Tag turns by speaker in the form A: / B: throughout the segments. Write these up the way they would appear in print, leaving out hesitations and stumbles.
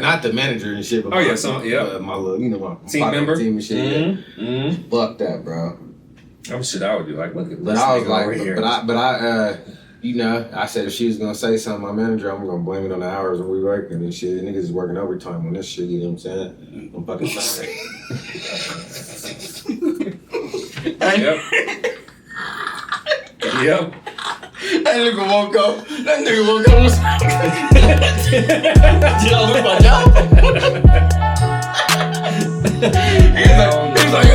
A: Not the manager and shit, but my little, my
B: team member,
A: team and shit. Fuck that, bro.
B: I'm shit. I would do like, look at
A: but
B: this
A: I was
B: nigga
A: like,
B: over here.
A: but I, I said if she was gonna say something, my manager, I'm gonna blame it on the hours when we working and shit. Niggas is working overtime on this shit. You know what I'm saying? I'm fucking sorry.
B: Yep.
A: That nigga woke up. Did I lose my job? He's like,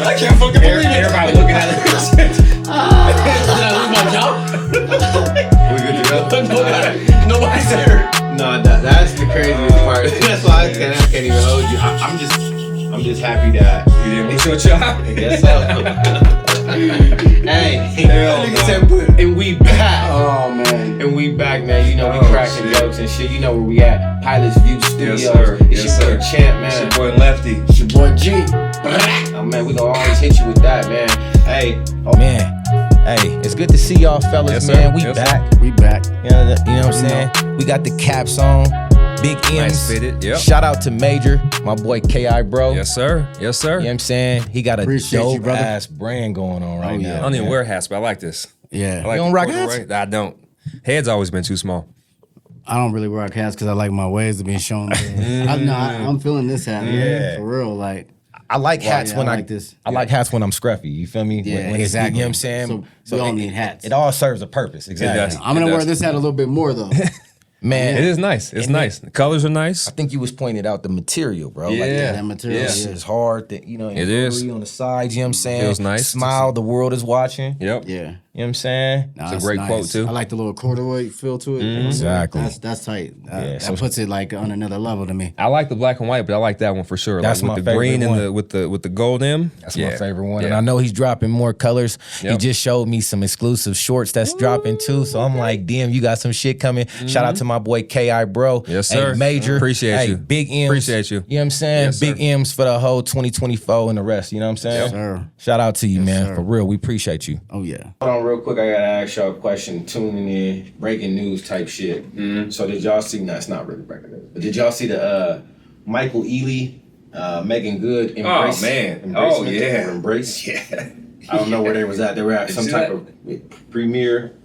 A: I can't fucking believe it.
B: Everybody looking at it.
A: Did I lose my job? We good to go? Nobody's here. No, that's the craziest part. That's why I can't even hold you. I'm just happy that
B: You didn't lose your job?
A: I guess so. Hey, and we back.
C: Oh man.
A: And we back, man. You know, we cracking jokes and shit. You know where we at. Pilots View Studios.
B: Yes, sir.
A: It's your boy Champ, man.
B: It's your boy Lefty.
A: It's your boy G. Oh man, we gonna always hit you with that, man. Hey.
D: Oh man. Hey, it's good to see y'all fellas, man. We back.
C: We back.
D: You know what I'm saying? We got the caps on. Big M's.
B: Nice fitted, yep.
D: Shout out to Major, my boy K.I. bro.
B: Yes, sir. Yes, sir.
D: You know what I'm saying? He got a
C: Appreciate you,
D: dope
C: brother.
D: ass brand going on right now.
B: I don't even
D: man.
B: wear hats, but I like this.
C: Yeah.
B: I like
D: You don't
B: the
D: rock
B: corduroy.
D: hats?
B: I don't. Head's always been too small.
C: I don't really rock hats because I like my waves to be shown. I'm feeling this hat, man.
D: Yeah.
C: For real, like.
D: I like hats when I
C: like this.
D: I like hats when I'm scruffy. You feel me?
C: Yeah,
D: when
C: exactly.
D: You know what I'm saying?
C: So we all need hats.
D: It all serves a purpose. Exactly.
B: does.
C: I'm gonna wear this hat a little bit more though.
D: Man,
B: It is nice. It's nice. The colors are nice.
D: I think you was pointing out the material, bro.
B: Yeah.
D: Like
C: That material.
B: Yeah.
D: this is hard. That
B: It is.
D: on the sides. You know what I'm saying?
B: Feels nice.
D: Smile. The world is watching.
B: Yep.
C: Yeah.
D: You know what I'm saying?
C: Nah,
B: It's a
C: that's
B: great
C: nice.
B: quote, too.
C: I like the little corduroy feel to it.
D: Exactly.
C: That's tight. That
D: so-
C: puts it like on another level to me.
B: I like the black and white, but I like that one for sure.
D: That's
B: like
D: my
B: with the
D: favorite
B: green
D: one.
B: and with the gold M.
D: That's my favorite one.
B: Yeah.
D: And I know he's dropping more colors. He
B: Yep.
D: just showed me some exclusive shorts that's dropping too. So I'm like, damn, you got some shit coming. Shout out to my boy K.I. bro.
B: Yes, sir.
D: Hey, Major.
B: Appreciate
D: hey,
B: you.
D: Big M's.
B: Appreciate you.
D: You know what I'm saying?
B: Yes, sir.
D: Big M's for the whole 2024 and the rest. You know what I'm saying?
C: Yes, sir.
D: Shout out to you, man.
C: sir.
D: For real. We appreciate you.
C: Oh yeah.
A: Hold on real quick, I gotta ask y'all a question. Tuning in, breaking news type shit. So did y'all see, no, it's not really breaking news, but did y'all see the Michael Ealy, Meagan Good embrace?
B: Oh, man.
A: Embracement
B: Oh, yeah.
A: or embrace? Yeah. I don't know where they was at. They were at some
B: see
A: type
B: that?
A: of premiere.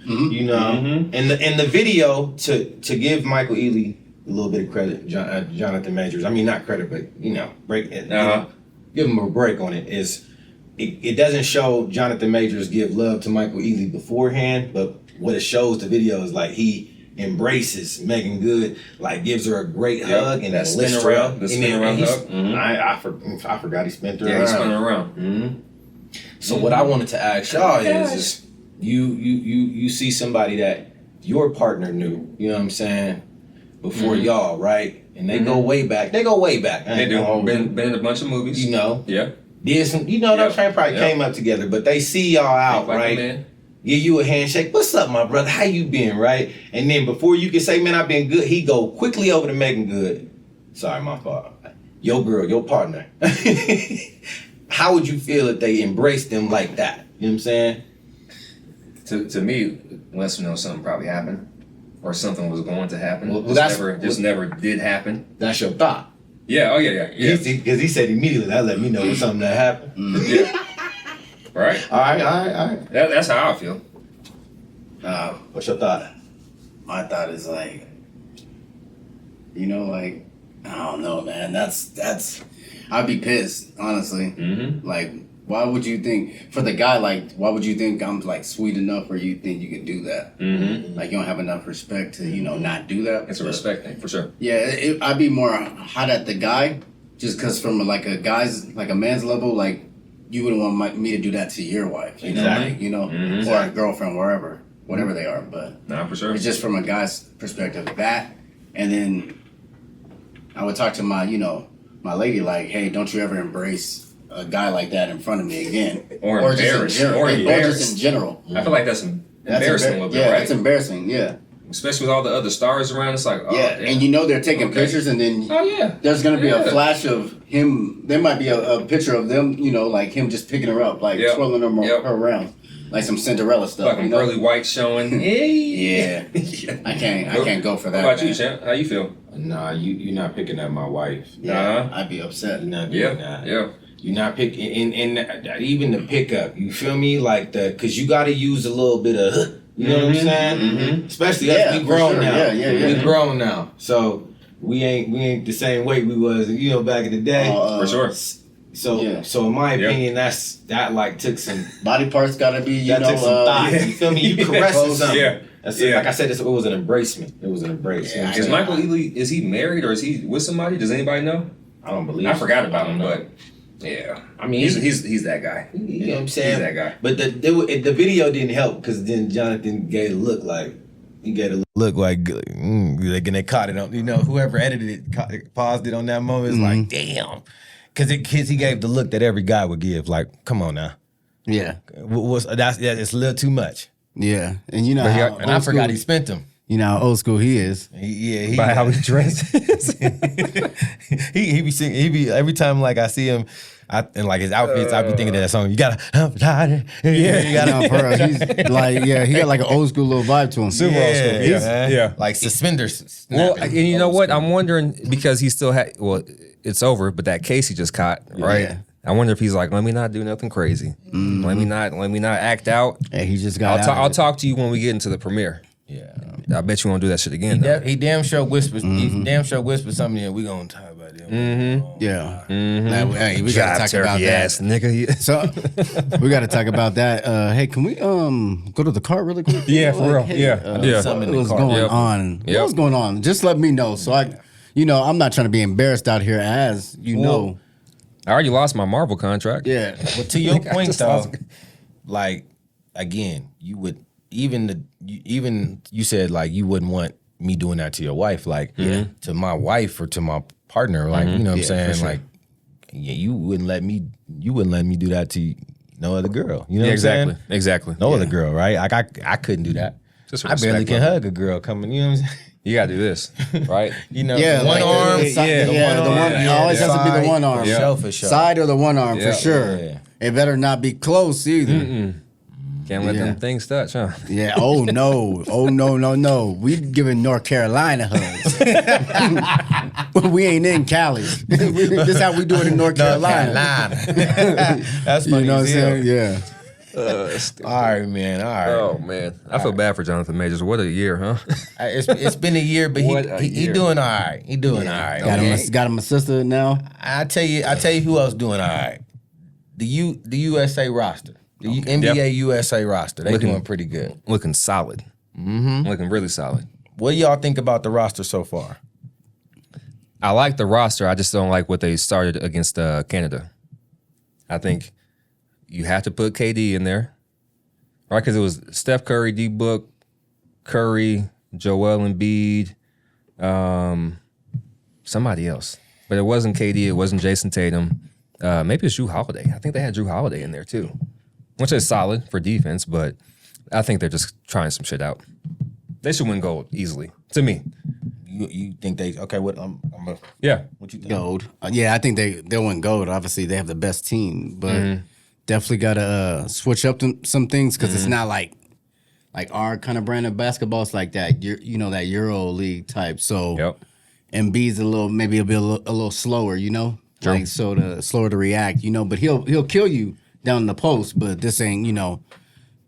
A: You know, and the video to give Michael Ealy a little bit of credit, Jonathan Majors. I mean, not credit, but break it. Give him a break on it. It doesn't show Jonathan Majors give love to Michael Ealy beforehand, but what it shows the video is like he embraces Meagan Good, like gives her a great hug and
B: that
A: then
B: spin
A: lifts
B: around,
A: her.
B: the spin around hug.
A: I forgot he spent her
B: Yeah,
A: around.
B: he's spinning around.
A: So what I wanted to ask y'all is you see somebody that your partner knew, you know what I'm saying, before y'all, right? And they go way back. They go way back.
B: They do. Been in a bunch of movies.
A: You know.
B: Yeah.
A: Did some, that probably came up together, but they see y'all out,
B: Like
A: right?
B: man.
A: Give you a handshake. What's up, my brother? How you been, right? And then before you can say, man, I've been good, he go quickly over to Meagan Good. Sorry, my fault. Your girl, your partner. How would you feel if they embraced them like that? You know what I'm saying?
B: To me, unless something probably happened or something was going to happen.
A: Well,
B: Just never did happen.
A: That's your thought.
B: Yeah. Oh yeah.
A: Because he said immediately, that let me know it's something that happened.
B: Yeah. Right.
A: All right.
B: That's how I feel.
A: What's your thought?
C: My thought is like, like, I don't know, man. That's. I'd be pissed, honestly. Like, why would you think for the guy? Like, why would you think I'm like sweet enough, or you think you can do that? Like, you don't have enough respect to not do that.
B: It's a respect thing for sure.
C: Yeah, I'd be more hot at the guy, just because from a man's level, like you wouldn't want me to do that to your wife,
A: Exactly.
C: Or a girlfriend, whatever they are. But
B: Nah, for sure.
C: it's just from a guy's perspective that, and then I would talk to my my lady like, hey, don't you ever embrace a guy like that in front of me again,
B: Or embarrass.
C: or just in general.
B: I feel like that's embarrassing a little bit,
C: yeah,
B: right?
C: it's embarrassing. Yeah.
B: Especially with all the other stars around, it's like, oh,
C: Yeah,
B: damn.
C: and they're taking pictures, and then
B: yeah,
C: there's gonna be a
B: Yeah.
C: flash of him. There might be a picture of them, like him just picking her up, like twirling her around. like some Cinderella stuff.
B: Fucking Derrick White showing.
C: Yeah. I can't go for that.
B: What about you, champ? How you feel?
A: Nah, you're not picking up my wife.
C: Yeah, I'd be upset.
A: You're not doing
B: Yeah,
A: that.
B: yeah.
A: You're not picking, and even the pickup. You feel me? Like because you got to use a little bit of, you know what I'm saying?
B: Mm-hmm.
A: Especially us, we grown now.
C: Yeah.
A: We grown now, so we ain't the same weight we was, back in the day.
B: For sure.
A: So in my opinion, that like took some
C: body parts. Got to be
A: took some thought.
C: yeah.
A: You feel me? You caressing something.
B: Yeah.
A: Like I said, it was an embracement. It was an embrace.
C: Yeah,
B: Is Michael Ealy, is he married or is he with somebody? Does anybody know?
A: I don't believe.
B: I forgot about him,
A: know.
B: but yeah.
A: I mean,
B: he's that guy.
A: You know what I'm saying?
B: He's that guy.
A: But the video didn't help because then Jonathan gave a look like and they caught it on. Whoever edited it paused it on that moment. It's like damn, because he gave the look that every guy would give. Like, come on now.
C: Yeah.
A: It's a little too much.
C: Yeah. And
A: I forgot he spent them.
C: You know how old school he is.
A: He
D: By how he dresses. he be singing. He be every time like I see him, and like his outfits, I be thinking of that song. You gotta, you gotta.
C: Bro, he's like, he got like an old school little vibe to him.
D: Super old school. Yeah. Like suspenders.
E: Well, and you know what? I'm wondering because he still had. Well, it's over, but that case he just caught, right?
C: Yeah.
E: I wonder if he's like, let me not do nothing crazy. Let me not act out.
C: Hey, he just got.
E: I'll talk to you when we get into the premiere.
A: Yeah.
E: I bet you won't do that shit again. Though.
A: He damn sure whispers. He damn sure whispers something. And we gonna talk about it.
C: Yeah. Hey, we gotta talk about that.
E: Nigga.
C: So we gotta talk about that. Hey, can we go to the car really quick?
E: Yeah, for real.
C: Hey,
E: Yeah.
A: Something in
C: What's
A: the car.
C: going on?
E: Yep.
C: What's going on? Just let me know. So I'm not trying to be embarrassed out here as you know.
E: I already lost my Marvel contract.
C: Yeah.
A: But to your point though, like again, you would you said like you wouldn't want me doing that to your wife, like to my wife or to my partner, like you know what I'm saying,
C: sure.
A: like you wouldn't let me do that to no other girl. You know what I'm saying?
E: Exactly.
A: No other girl, right? Like I couldn't do that.
E: Just
A: I barely
E: respect
A: can
E: level.
A: hug a girl coming. You know what I'm saying?
E: You gotta do this, right?
C: Yeah,
A: one
C: like
A: arm.
C: the one. It always has to be the one arm.
A: For sure.
C: Side or the one arm
E: Yeah.
C: for sure.
A: Yeah.
C: It better not be close either.
E: Can't let them things touch, huh?
C: Yeah. Oh no. We giving North Carolina hugs. We ain't in Cali. This is how we do it in North Carolina.
A: That's funny.
C: You know what I'm
A: as hell.
C: saying? Yeah.
A: All right, man. All right.
E: Oh man, I feel bad for Jonathan Majors. What a year, huh?
A: It's been a year, but he
E: year.
A: doing all right. He doing all right.
C: Got him a sister now.
A: I tell you who else doing all right. The USA roster. The NBA USA roster. They doing pretty good.
E: Looking solid. Looking really solid.
A: What do y'all think about the roster so far?
E: I like the roster. I just don't like what they started against Canada. I think you have to put KD in there, right? Because it was Steph Curry, D-Book, Curry, Joel Embiid, somebody else. But it wasn't KD. It wasn't Jason Tatum. Maybe it's Drew Holiday. I think they had Drew Holiday in there too, which is solid for defense, but I think they're just trying some shit out. They should win gold easily, to me.
A: You think they okay? What
E: Yeah.
A: what you think?
C: Gold. Yeah, I think they'll win gold. Obviously, they have the best team, but definitely got to switch up some things because it's not like our kind of brand of basketball. It's like that, that Euro League type. So Embiid's maybe a little slower,
E: True.
C: like slower to react, But he'll kill you down in the post. But this ain't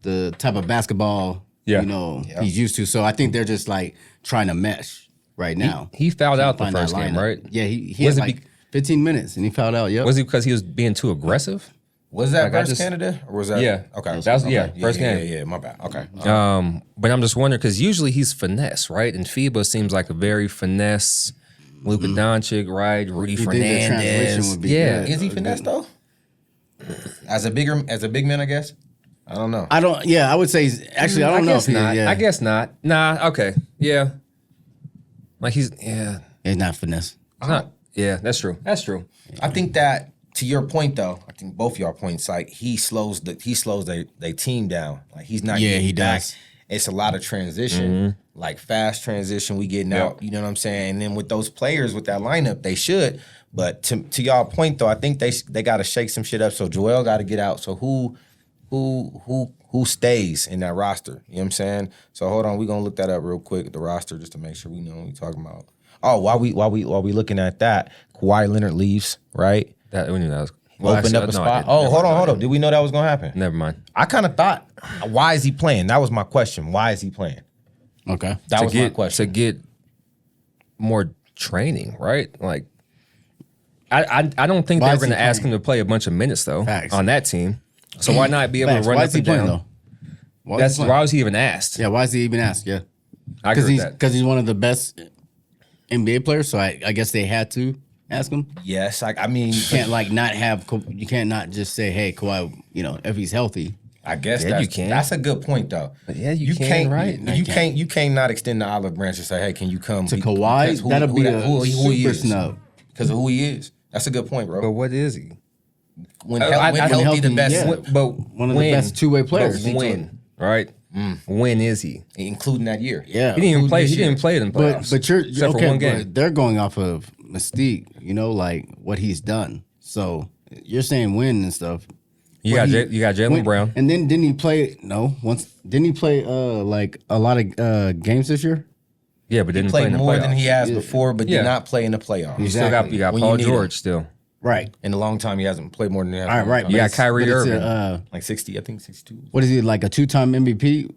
C: the type of basketball he's used to. So I think they're just like trying to mesh right now.
E: He fouled out the
C: Find that
E: first game,
C: lineup.
E: right?
C: Yeah, he
E: Was
C: had
E: it
C: like 15 minutes and he fouled out. Yep.
E: Was it because he was being too aggressive?
A: Was that
E: Like, I
A: versus
E: just-
A: Canada or was that?
E: Yeah.
A: Okay.
E: That was-
A: Okay.
E: first game.
A: Yeah. My bad. Okay.
E: But I'm just wondering because usually he's finesse, right? And FIBA seems like a very finesse. Luka Doncic, right? Rudy
C: You think the translation
E: Fernandez.
C: would be
E: Yeah.
C: good?
A: Is he finesse though? As a big man, I guess. I don't know.
C: I would say I don't know if
E: guess not.
C: yeah.
E: I guess not. Nah. Okay. Yeah. Like he's
C: It's not finesse.
E: not. Yeah. That's true. That's true.
A: I think that to your point though, I think both y'all points, like he slows their team down. Like he's not.
C: Yeah,
A: getting
C: he
A: back.
C: does.
A: It's a lot of transition, like fast transition. We getting out. You know what I'm saying? And then with those players with that lineup, they should. But to y'all point though, I think they got to shake some shit up. So Joel got to get out. So who
D: who stays in that roster. You know what I'm saying? So hold on, we're gonna look that up real quick, the roster, just to make sure we know what we're talking about. Oh, while we looking at that, Kahwi Leonard leaves, right?
E: That we knew that was
D: Opened up a spot. Oh, hold on. Did we know that was gonna happen?
E: Never mind.
D: I kind of thought, why is he playing? That was my question. Why is he playing?
C: Okay.
D: That was my question.
E: To get more training, right? Like, I don't think they're going to ask him to play a bunch of minutes though on that team. So why not be able to run up and down? Why was he even asked?
C: Yeah, why is he even asked? Yeah,
E: I agree with that.
C: Because he's one of the best NBA players. So I guess they had to ask him.
D: Yes, I mean,
C: you can't you can't not just say, hey, Kawhi, if he's healthy.
D: I guess
E: you can.
D: That's a good point though.
E: But yeah, you can't, right?
D: You can't not extend the olive branch and say, hey, can you come
C: to Kawhi? That'll be a super snub
D: because of who he is. That's a good point, bro.
E: But what is he?
D: When healthy, the best.
C: Yeah.
E: But
C: one of the best two-way players.
E: When, right? When is he?
D: Including that year.
C: Yeah.
E: He didn't even play. He didn't play in the playoffs.
C: But you're
E: except
C: okay,
E: for one game.
C: but they're going off of mystique, like what he's done. So you're saying win and stuff.
E: You got Jaylen Brown.
C: And then didn't he play didn't he play like a lot of games this year?
E: Yeah, but didn't play in the
D: more
E: playoffs.
D: than he has before, but did not play in the playoffs.
E: You still got Paul George still.
C: Right.
D: In a long time, he hasn't played more than that.
C: All right.
E: You got Kyrie Irving.
D: Like 60, I think 62.
C: What is he, like a 2-time MVP?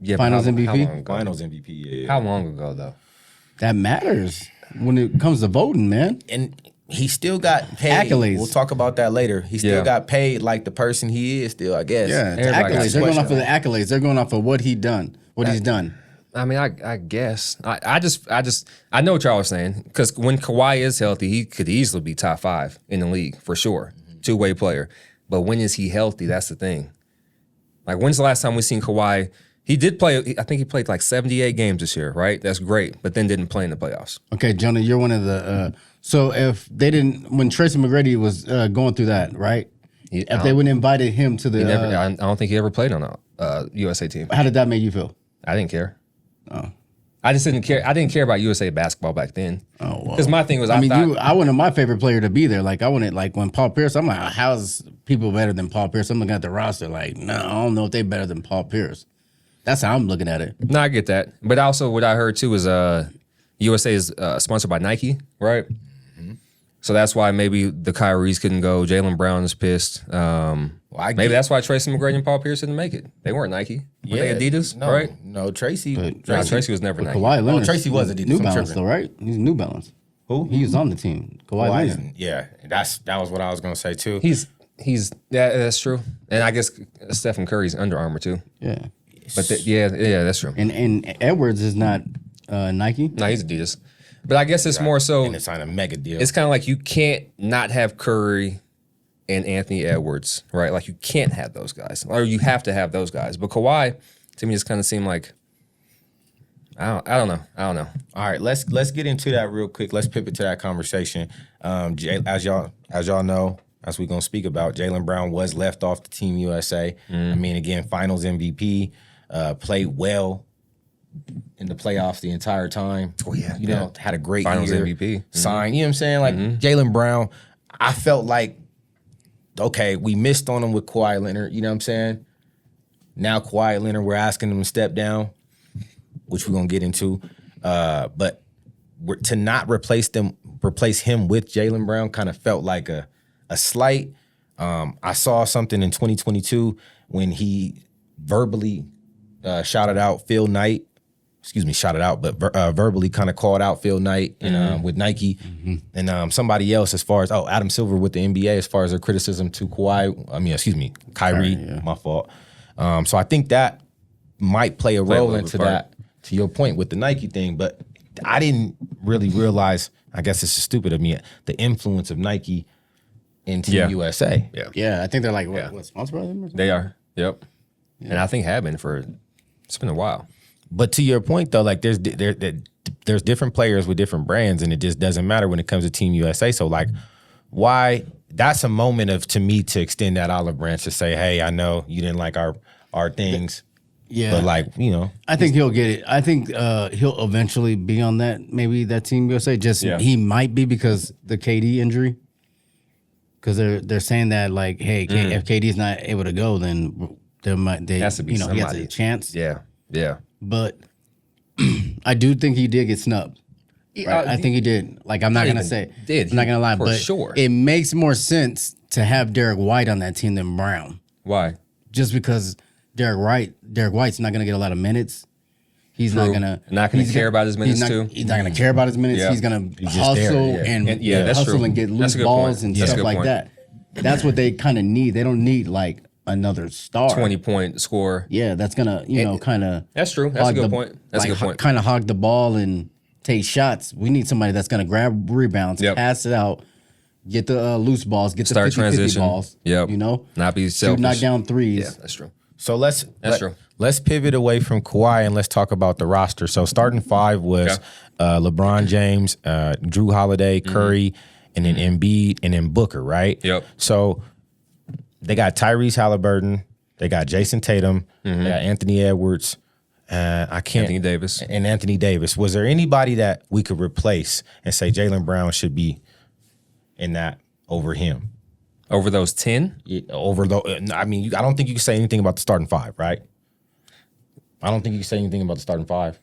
E: Yeah,
C: Finals MVP?
E: How
D: Finals MVP, yeah.
E: How long ago, though?
C: That matters when it comes to voting, man.
D: And he still got paid.
C: Accolades.
D: We'll talk about that later. He still got paid like the person he is still, I guess.
C: Yeah, it's accolades. They're going off of the accolades. They're going off of what he's done.
E: I mean, I guess. I know what y'all was saying. Because when Kawhi is healthy, he could easily be top 5 in the league, for sure. Two-way player. But when is he healthy? That's the thing. Like, when's the last time we seen Kawhi? He did play, I think he played like 78 games this year, right? That's great. But then didn't play in the playoffs.
C: Okay, Jonah, you're one of the, so if they didn't, when Tracy McGrady was going through that, right? If they wouldn't have invited him to the...
E: I don't think he ever played on a USA team.
C: How did that make you feel?
E: I didn't care.
C: Oh.
E: I just didn't care. I didn't care about USA basketball back then.
C: Oh, well.
E: Because my thing was,
C: I wanted my favorite player to be there. Like, I wanted, like, when Paul Pierce, I'm like, how's people better than Paul Pierce? I'm looking at the roster like, no, I don't know if they're better than Paul Pierce. That's how I'm looking at it.
E: No, I get that. But also what I heard, too, is USA is sponsored by Nike, right? Mm-hmm. So that's why maybe the Kyries couldn't go. Jaylen Brown is pissed. Maybe that's why Tracy McGrady and Paul Pierce didn't make it. They weren't Nike. Were they Adidas, right?
D: No, Tracy.
E: Tracy was never Nike.
C: Kawhi Leonard.
D: Tracy was Adidas.
C: New Balance, though, right? He's New Balance.
D: Who?
C: He was on the team. Kawhi Leonard.
D: Yeah, that was what I was going to say, too.
E: That's true. And I guess Stephen Curry's Under Armour, too.
C: Yeah.
E: But that's true.
C: And Edwards is not Nike.
E: No, he's Adidas. But I guess it's more so.
D: And it's on a mega deal.
E: It's kind of like you can't not have Curry and Anthony Edwards, right? Like you can't have those guys, or you have to have those guys. But Kawhi, to me, just kind of seemed like I don't know.
D: All right, let's get into that real quick. Let's pivot to that conversation. As y'all know, as we're gonna speak about, Jaylen Brown was left off the Team USA. I mean, again, Finals MVP, played well in the playoffs the entire time.
E: Oh yeah,
D: had a great
E: Finals
D: year.
E: MVP.
D: Signed. You know what I'm saying? Like Jaylen Brown, I felt like, okay, we missed on him with Kahwi Leonard. You know what I'm saying? Now Kahwi Leonard, we're asking him to step down, which we're gonna get into. But to not replace him with Jaylen Brown kind of felt like a slight. I saw something in 2022 when he verbally shouted out Phil Knight. Verbally kind of called out Phil Knight and with Nike and somebody else as far as Adam Silver with the NBA as far as their criticism to Kyrie. My fault. So I think that might play a role into that. To your point with the Nike thing, but I didn't really realize. I guess this is stupid of me. The influence of Nike in Team USA.
C: Yeah, I think they're like what sponsored by them? Or something?
E: They are. Yep. Yeah. And I think have been it's been a while.
D: But to your point though, like there's different players with different brands, and it just doesn't matter when it comes to Team USA. So like, why? That's a moment to extend that olive branch to say, hey, I know you didn't like our things. Yeah, but like
C: I think he'll get it. I think he'll eventually be on that Team USA. He might be because the KD injury. Because they're saying that like, hey, if KD's not able to go, then
E: Has to be
C: he has
E: somebody.
C: a chance.
E: Yeah.
C: But I do think he did get snubbed. Right? I think he did. Like, I'm not gonna say.
E: Did
C: I'm not gonna lie,
E: for
C: but
E: sure.
C: it makes more sense to have Derrick White on that team than Brown,
E: Why?
C: just because Derrick White's not gonna get a lot of minutes. He's
E: True.
C: not gonna
E: care about his minutes,
C: he's not,
E: too.
C: He's not gonna care about his minutes.
E: Yeah.
C: He's gonna
D: just
C: hustle
D: there,
C: and
E: that's
C: hustle
E: true.
C: and get
E: That's
C: loose
E: a good
C: balls
E: point.
C: and
E: That's a
C: stuff
E: good
C: like
E: point.
C: that. That's what they kind of need. They don't need like another star.
E: 20-point score.
C: Yeah, that's gonna kind of.
E: That's true. That's a good point. That's a good point.
C: Kind of hog the ball and take shots. We need somebody that's gonna grab rebounds,
E: Yep.
C: pass it out, get the loose balls, get
E: Start
C: the 50-50
E: transition.
C: balls.
E: Yep.
C: You know,
E: Not be
C: shoot
E: selfish.
C: knock down threes.
E: Yeah, that's true.
D: So
E: true.
D: let's pivot away from Kawhi and let's talk about the roster. So starting five was LeBron James, Drew Holiday, Curry, and then Embiid, and then Booker, right?
E: Yep.
D: So they got Tyrese Halliburton, they got Jason Tatum, they got Anthony Edwards.
E: Anthony Davis.
D: And Anthony Davis. Was there anybody that we could replace and say Jaylen Brown should be in that over him?
E: Over those 10?
D: I mean, I don't think you can say anything about the starting five, right? I don't think you can say anything about the starting five.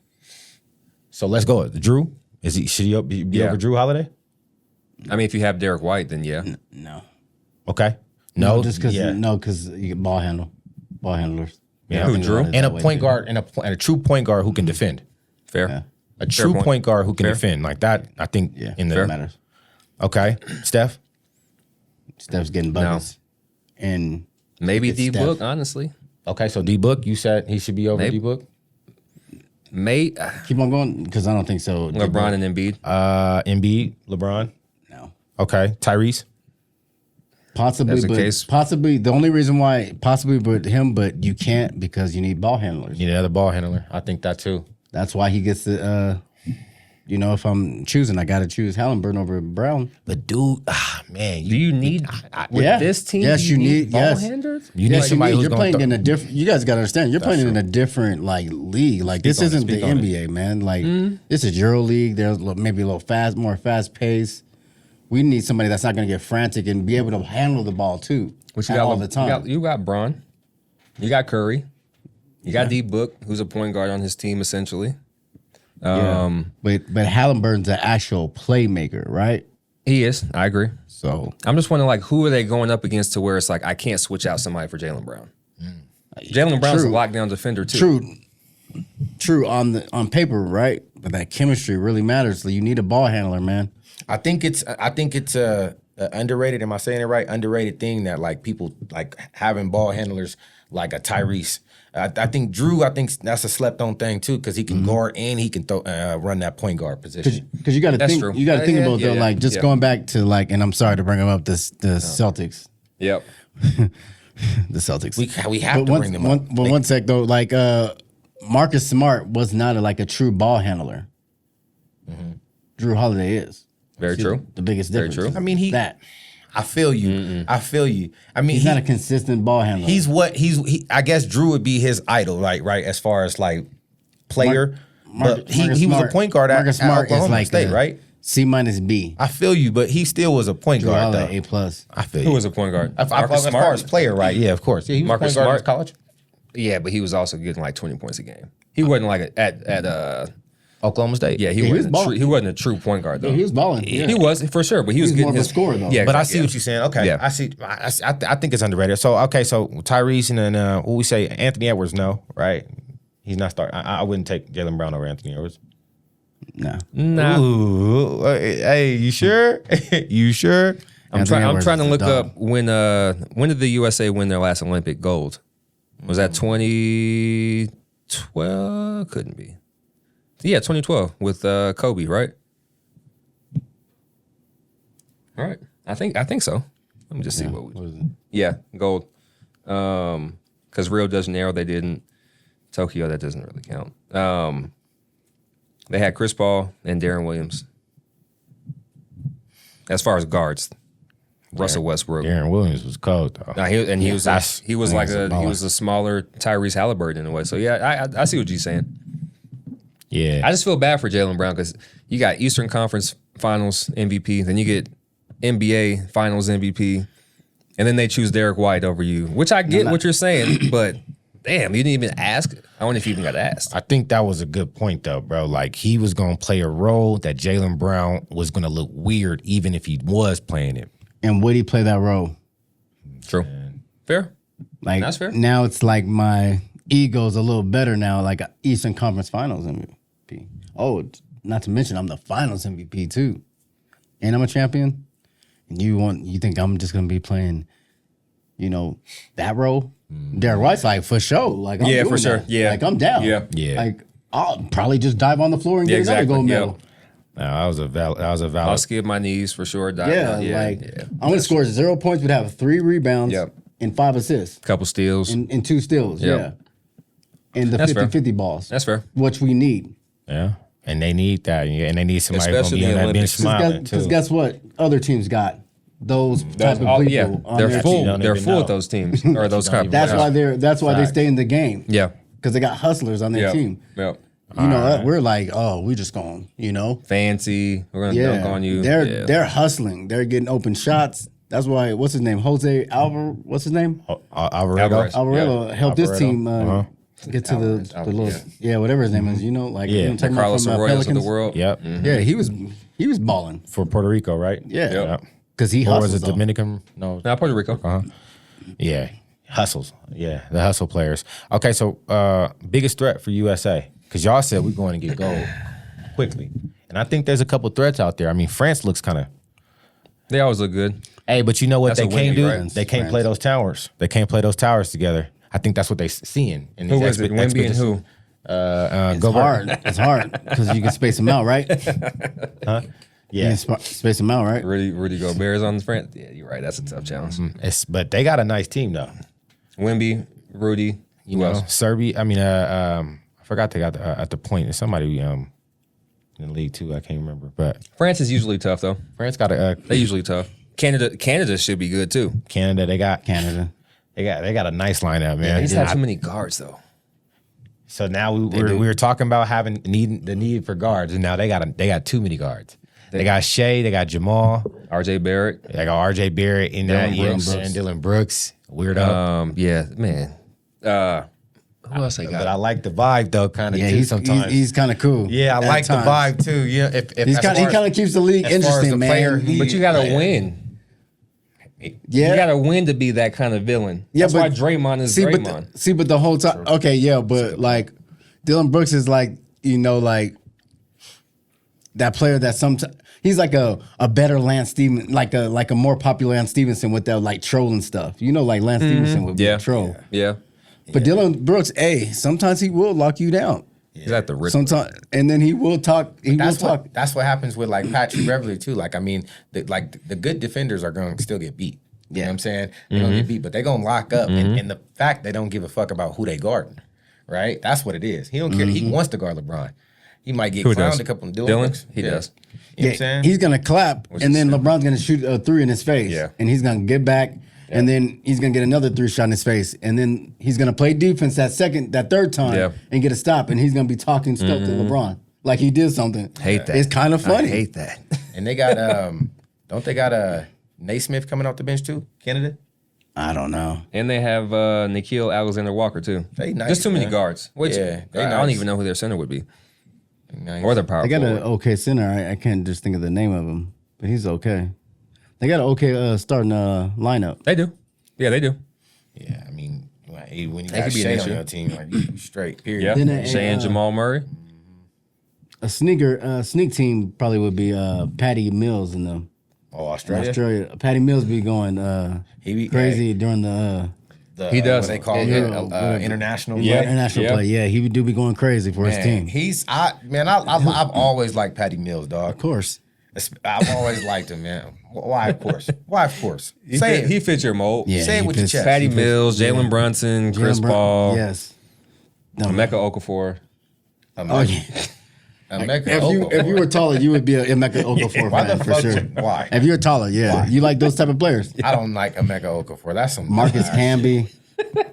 D: So let's go. Drew, should he be over Drew Holiday?
E: I mean, if you have Derrick White, then yeah.
C: No,
D: Okay. No,
C: just because
D: yeah.
C: because you get ball handlers.
D: Yeah.
E: Who, Drew?
D: And a point guard and a true point guard who can defend.
E: Fair.
C: Yeah.
D: A true
E: point.
D: point guard who can
E: Fair.
D: defend like that. I think in the
C: Fair matters.
D: Okay, Steph.
C: Steph's getting buckets, and
E: Maybe
C: It's
E: D-Book,
C: Steph.
E: honestly.
D: Okay, so D Book, you said he should be over
E: Maybe.
D: D Book.
C: keep on going because I don't think so.
E: LeBron and Embiid.
D: Embiid, LeBron.
C: No.
D: Okay, Tyrese.
C: Possibly,
E: That's the
C: but
E: case.
C: possibly the only reason why possibly but him, but you can't because you need ball handlers.
D: You need another ball handler. I think that too.
C: That's why he gets the. If I'm choosing, I got to choose Halliburton over Brown.
D: But dude, man,
E: Do you need with
C: Yeah.
E: this team?
C: Yes,
E: do
C: you need-
E: ball
C: yes.
E: handlers?
D: you need
C: Yes,
D: somebody who's
C: you're
D: going
C: playing
D: to
C: in a different. You guys got to understand. You're playing in a different league. Like this
D: Speak on it,
C: isn't the
D: speak on it.
C: NBA, man. Like this is Euro League. There's maybe a little more fast pace. We need somebody that's not going to get frantic and be able to handle the ball too.
E: What you got
C: all the time.
E: You got Braun. You got Curry. You got D-Book, who's a point guard on his team, essentially.
C: But Halliburton's an actual playmaker, right?
E: He is. I agree.
C: So
E: I'm just wondering, who are they going up against to where it's like, I can't switch out somebody for Jaylen Brown? Jaylen Brown's a
C: True.
E: lockdown defender, too.
C: True on paper, right? But that chemistry really matters. So you need a ball handler, man.
D: I think it's a underrated. Am I saying it right? Underrated thing that people having ball handlers like a Tyrese. I think Drew. I think that's a slept on thing too because he can guard and he can run that point guard position.
C: Because you got to
E: That's
C: think.
E: true.
C: You got to think
E: Yeah,
C: about
E: yeah,
C: though,
E: yeah.
C: going back to and I'm sorry to bring them up. The Celtics.
E: Yep.
C: The Celtics.
D: We have to bring them up.
C: But one sec though, Marcus Smart was not a true ball handler. Drew Holiday is.
E: Very
C: See
E: true.
C: The biggest
E: Very
C: difference.
E: true.
D: I mean,
C: that
D: I feel you. I feel you. I mean,
C: he's not a consistent ball handler.
D: I guess Drew would be his idol, right? As far as player, but he was a point guard at
C: Marcus Smart
D: Oklahoma
C: is
D: State, right?
C: C minus B.
D: I feel you, but he still was a point
C: Drew
D: guard
C: Holiday
D: though.
C: A plus.
D: I feel
E: Who
D: you.
E: was a point guard?
D: As far as player, right? Yeah, of course. Yeah, he was
E: Marcus
D: a point guard
E: Smart?
D: in college.
E: Yeah, but he was also getting 20 points a game. He wasn't at
D: Oklahoma State.
E: yeah, he
C: he was
E: wasn't
C: balling.
E: he wasn't a true point guard though.
C: Yeah, he was balling. Yeah.
E: He was for sure, but he was
C: was
E: getting
C: more of a
E: his
C: scorer, though.
E: Yeah,
D: But I see
E: yeah.
D: what you're saying. Okay,
E: Yeah.
D: I see. I think it's underrated. So Tyrese and then what we say Anthony Edwards. No, right? He's not starting. I wouldn't take Jaylen Brown over Anthony Edwards.
C: No.
E: Nah.
D: Ooh, hey, you sure? You sure?
E: I'm
C: Anthony
E: trying
C: Edwards
E: to
C: is a
E: look
C: dog.
E: up when did the USA win their last Olympic gold? Was that 2012? Couldn't be. Yeah, 2012 with Kobe, right? All right. I think so. Let me just see what
C: was it?
E: Yeah, gold. Because Rio de Janeiro they didn't. Tokyo that doesn't really count. They had Chris Paul and Darren Williams. As far as guards, Russell Westbrook.
D: Aaron Williams was cold though.
E: No, he was
D: that's-
E: he was
D: that's a baller.
E: he was a smaller Tyrese Halliburton in a way. So yeah, I see what you're saying.
D: Yeah,
E: I just feel bad for Jaylen Brown because you got Eastern Conference Finals MVP, then you get NBA Finals MVP. and then they choose Derrick White over you, which I get what you're saying, but damn, you didn't even ask. I wonder if you even got asked.
D: I think that was a good point, though, bro. Like, he was going to play a role that Jaylen Brown was going to look weird even if he was playing it.
C: And would he play that role?
E: True. Fair.
C: Like,
E: That's fair.
C: Now it's like my ego's a little better now, like Eastern Conference Finals MVP. Oh, not to mention I'm the Finals MVP too. And I'm a champion. And you think I'm just going to be playing, that role? Derrick White's like, for sure. Like, I'm doing
E: for sure.
C: that.
E: Yeah.
C: Like, I'm down.
E: Yeah.
C: Like, I'll probably just dive on the floor and get another gold medal.
D: No, that was a valid.
E: I'll skip my knees for sure.
C: I'm going to score 0 points, but have 3 rebounds and 5 assists.
E: Couple steals.
C: And 2 steals,
E: Yep.
C: And the
E: That's
C: 50-50 balls.
E: That's fair.
C: Which we need.
D: Yeah. And they need that. And they need somebody who's going to
E: Especially
D: be on
E: the
D: that bench
E: Olympics.
D: smiling,
C: Because
D: too.
C: guess what? Other teams got those type of people on
E: They're
C: their
E: full.
C: team.
D: don't
E: They're
D: even
E: know.
D: know.
E: Those teams or those kind of
C: That's
E: players.
C: why they
D: Facts.
C: stay in the game.
E: Yeah.
C: Because they got hustlers on their team.
E: Yeah.
C: We're like, oh, we just going,
E: Fancy. We're gonna dunk on you.
C: They're hustling. They're getting open shots. That's why, what's his name? Jose Alvarez, what's his name?
E: Alvarez.
C: Alvarado helped this team get to
E: Alvarez.
C: the little, whatever his name is, like,
D: Yeah.
C: I'm
E: The
C: talking about
E: Carlos
C: from,
E: Arroyos of the
C: Pelicans.
E: world.
D: Yep.
C: Yeah, he was balling.
D: For Puerto Rico, right?
C: Yeah.
D: Yep.
C: Because he
D: Or
C: hustles.
D: was it
C: though.
D: Dominican? No.
E: Now Puerto Rico.
D: Yeah. Hustles. Yeah. The hustle players. Okay, so biggest threat for USA. Because y'all said we're going to get gold quickly. And I think there's a couple threats out there. I mean, France looks kind of...
E: They always look good.
D: Hey, but you know what
E: That's
D: they
E: a
D: can't
E: winning,
D: do?
E: right?
D: They can't play those towers. They can't play those towers together. I think that's what they seeing. In
E: Who
D: these
E: is it? Wemby and who?
C: It's hard. It's hard because you can space them out, right?
D: Yeah.
C: You can space them out, right?
E: Rudy Gobert's on the front. Yeah, you're right. That's a tough challenge.
D: But they got a nice team, though.
E: Wemby, Rudy.
D: You
E: Who
D: know,
E: else?
D: Serbia. I mean, I forgot they got at the point. There's somebody in the league too. I can't remember. But
E: France is usually tough though.
D: France got a
E: They're usually tough. Canada should be good too.
D: Canada. They got
C: Canada.
D: They got a nice lineup, man.
E: They just have
D: I-
E: too many guards though.
D: So now we were talking about having the need for guards, and now they got too many guards. They got Shea, they got Jamal,
E: RJ Barrett.
D: they got RJ Barrett in there,
C: Brooks.
D: and Dylan Brooks. Weirdo.
E: Yeah, man. Who else they
D: But
E: got?
D: I like the vibe though, kind of
C: Yeah,
D: too. Sometimes,
C: he's kind of cool.
D: yeah, I
C: at
D: like
C: times.
D: the vibe too. Yeah, if
C: He
D: as
C: kind
D: far
C: of keeps the league
D: as far as
C: interesting,
D: the
C: man.
D: player,
E: But you gotta win.
C: yeah,
E: You gotta win to be that kind of villain.
C: Yeah,
E: That's why
C: but-
E: Draymond is
C: see,
E: Draymond.
C: but the whole time, okay, yeah, but like Dylan Brooks is like like that player that sometimes he's like a better Lance Stevenson, like a more popular Lance Stevenson with that like trolling stuff. Like Lance Stevenson would be a troll.
E: Yeah.
C: But Dylan Brooks, sometimes he will lock you down.
E: He's at the Riddler.
C: Sometimes, and then he will talk.
D: That's what happens with like Patrick Beverly too. Like I mean, the good defenders are going to still get beat. You know what I'm saying? They're gonna get beat, but they're gonna lock up. And the fact they don't give a fuck about who they guarding, right? That's what it is. He don't care. He wants to guard LeBron. He might get
E: Who
D: clowned
E: does?
D: a couple of
E: Dylan?
D: Brooks.
E: He does.
D: You know what I'm saying?
C: He's gonna clap, and
E: is
C: then
E: sick.
C: LeBron's gonna shoot a 3 in his face.
E: Yeah.
C: And he's gonna get back, and then he's gonna get another 3 shot in his face, and then he's gonna play defense that third time and get a stop, and he's gonna be talking stuff to LeBron like he did something.
E: Hate that.
C: It's kind of funny.
E: I hate that.
D: And they got don't they got Naismith coming off the bench too? Canada?
C: I don't know.
E: And they have Nikhil Alexander-Walker too.
D: They nice,
E: Just too many
D: man.
E: guards. Which
D: Yeah, they
E: I don't
D: nice.
E: even know who their center would be.
D: Nice.
E: Or their power
C: They got
E: forward.
C: an okay center. I can't just think of the name of him, but he's okay. They got an okay starting lineup.
E: They do. Yeah, they do.
D: Yeah, I mean, when you
E: They
D: got
E: could be an
D: Shea on
E: issue.
D: your team, like you straight. Period.
E: Yeah.
C: Then a-
E: Shea and Jamal Murray.
C: A sneak team probably would be Patty Mills in the
D: Oh, Australia.
C: Australia. Patty Mills be going
D: He be
C: crazy during the
E: He does.
D: What they call
C: Yeah,
D: it, international.
E: Yeah.
D: play.
C: international
E: Yeah.
C: play. Yeah, he would be going crazy for his
D: Man,
C: team.
D: I've always liked Patty Mills, dog.
C: Of course.
D: I've always liked him, man. Why, of course? Why, of course? Say it.
E: He fits your mold.
C: Yeah,
D: Say it
C: he
D: with your
C: fits-
D: chest.
E: Patty Mills, Jalen Brunson, Chris
C: Jalen Brown-
E: Paul,
C: Yes. No,
E: Emeka Okafor.
C: Oh yeah. If you were taller, you would be an Emeka Okafor
D: Why
C: fan
D: the
C: for
D: fuck?
C: sure.
D: Why?
C: If you're taller, yeah,
D: Why?
C: you like those type of players.
D: I don't like Emeka Okafor. That's some
C: Marcus Camby.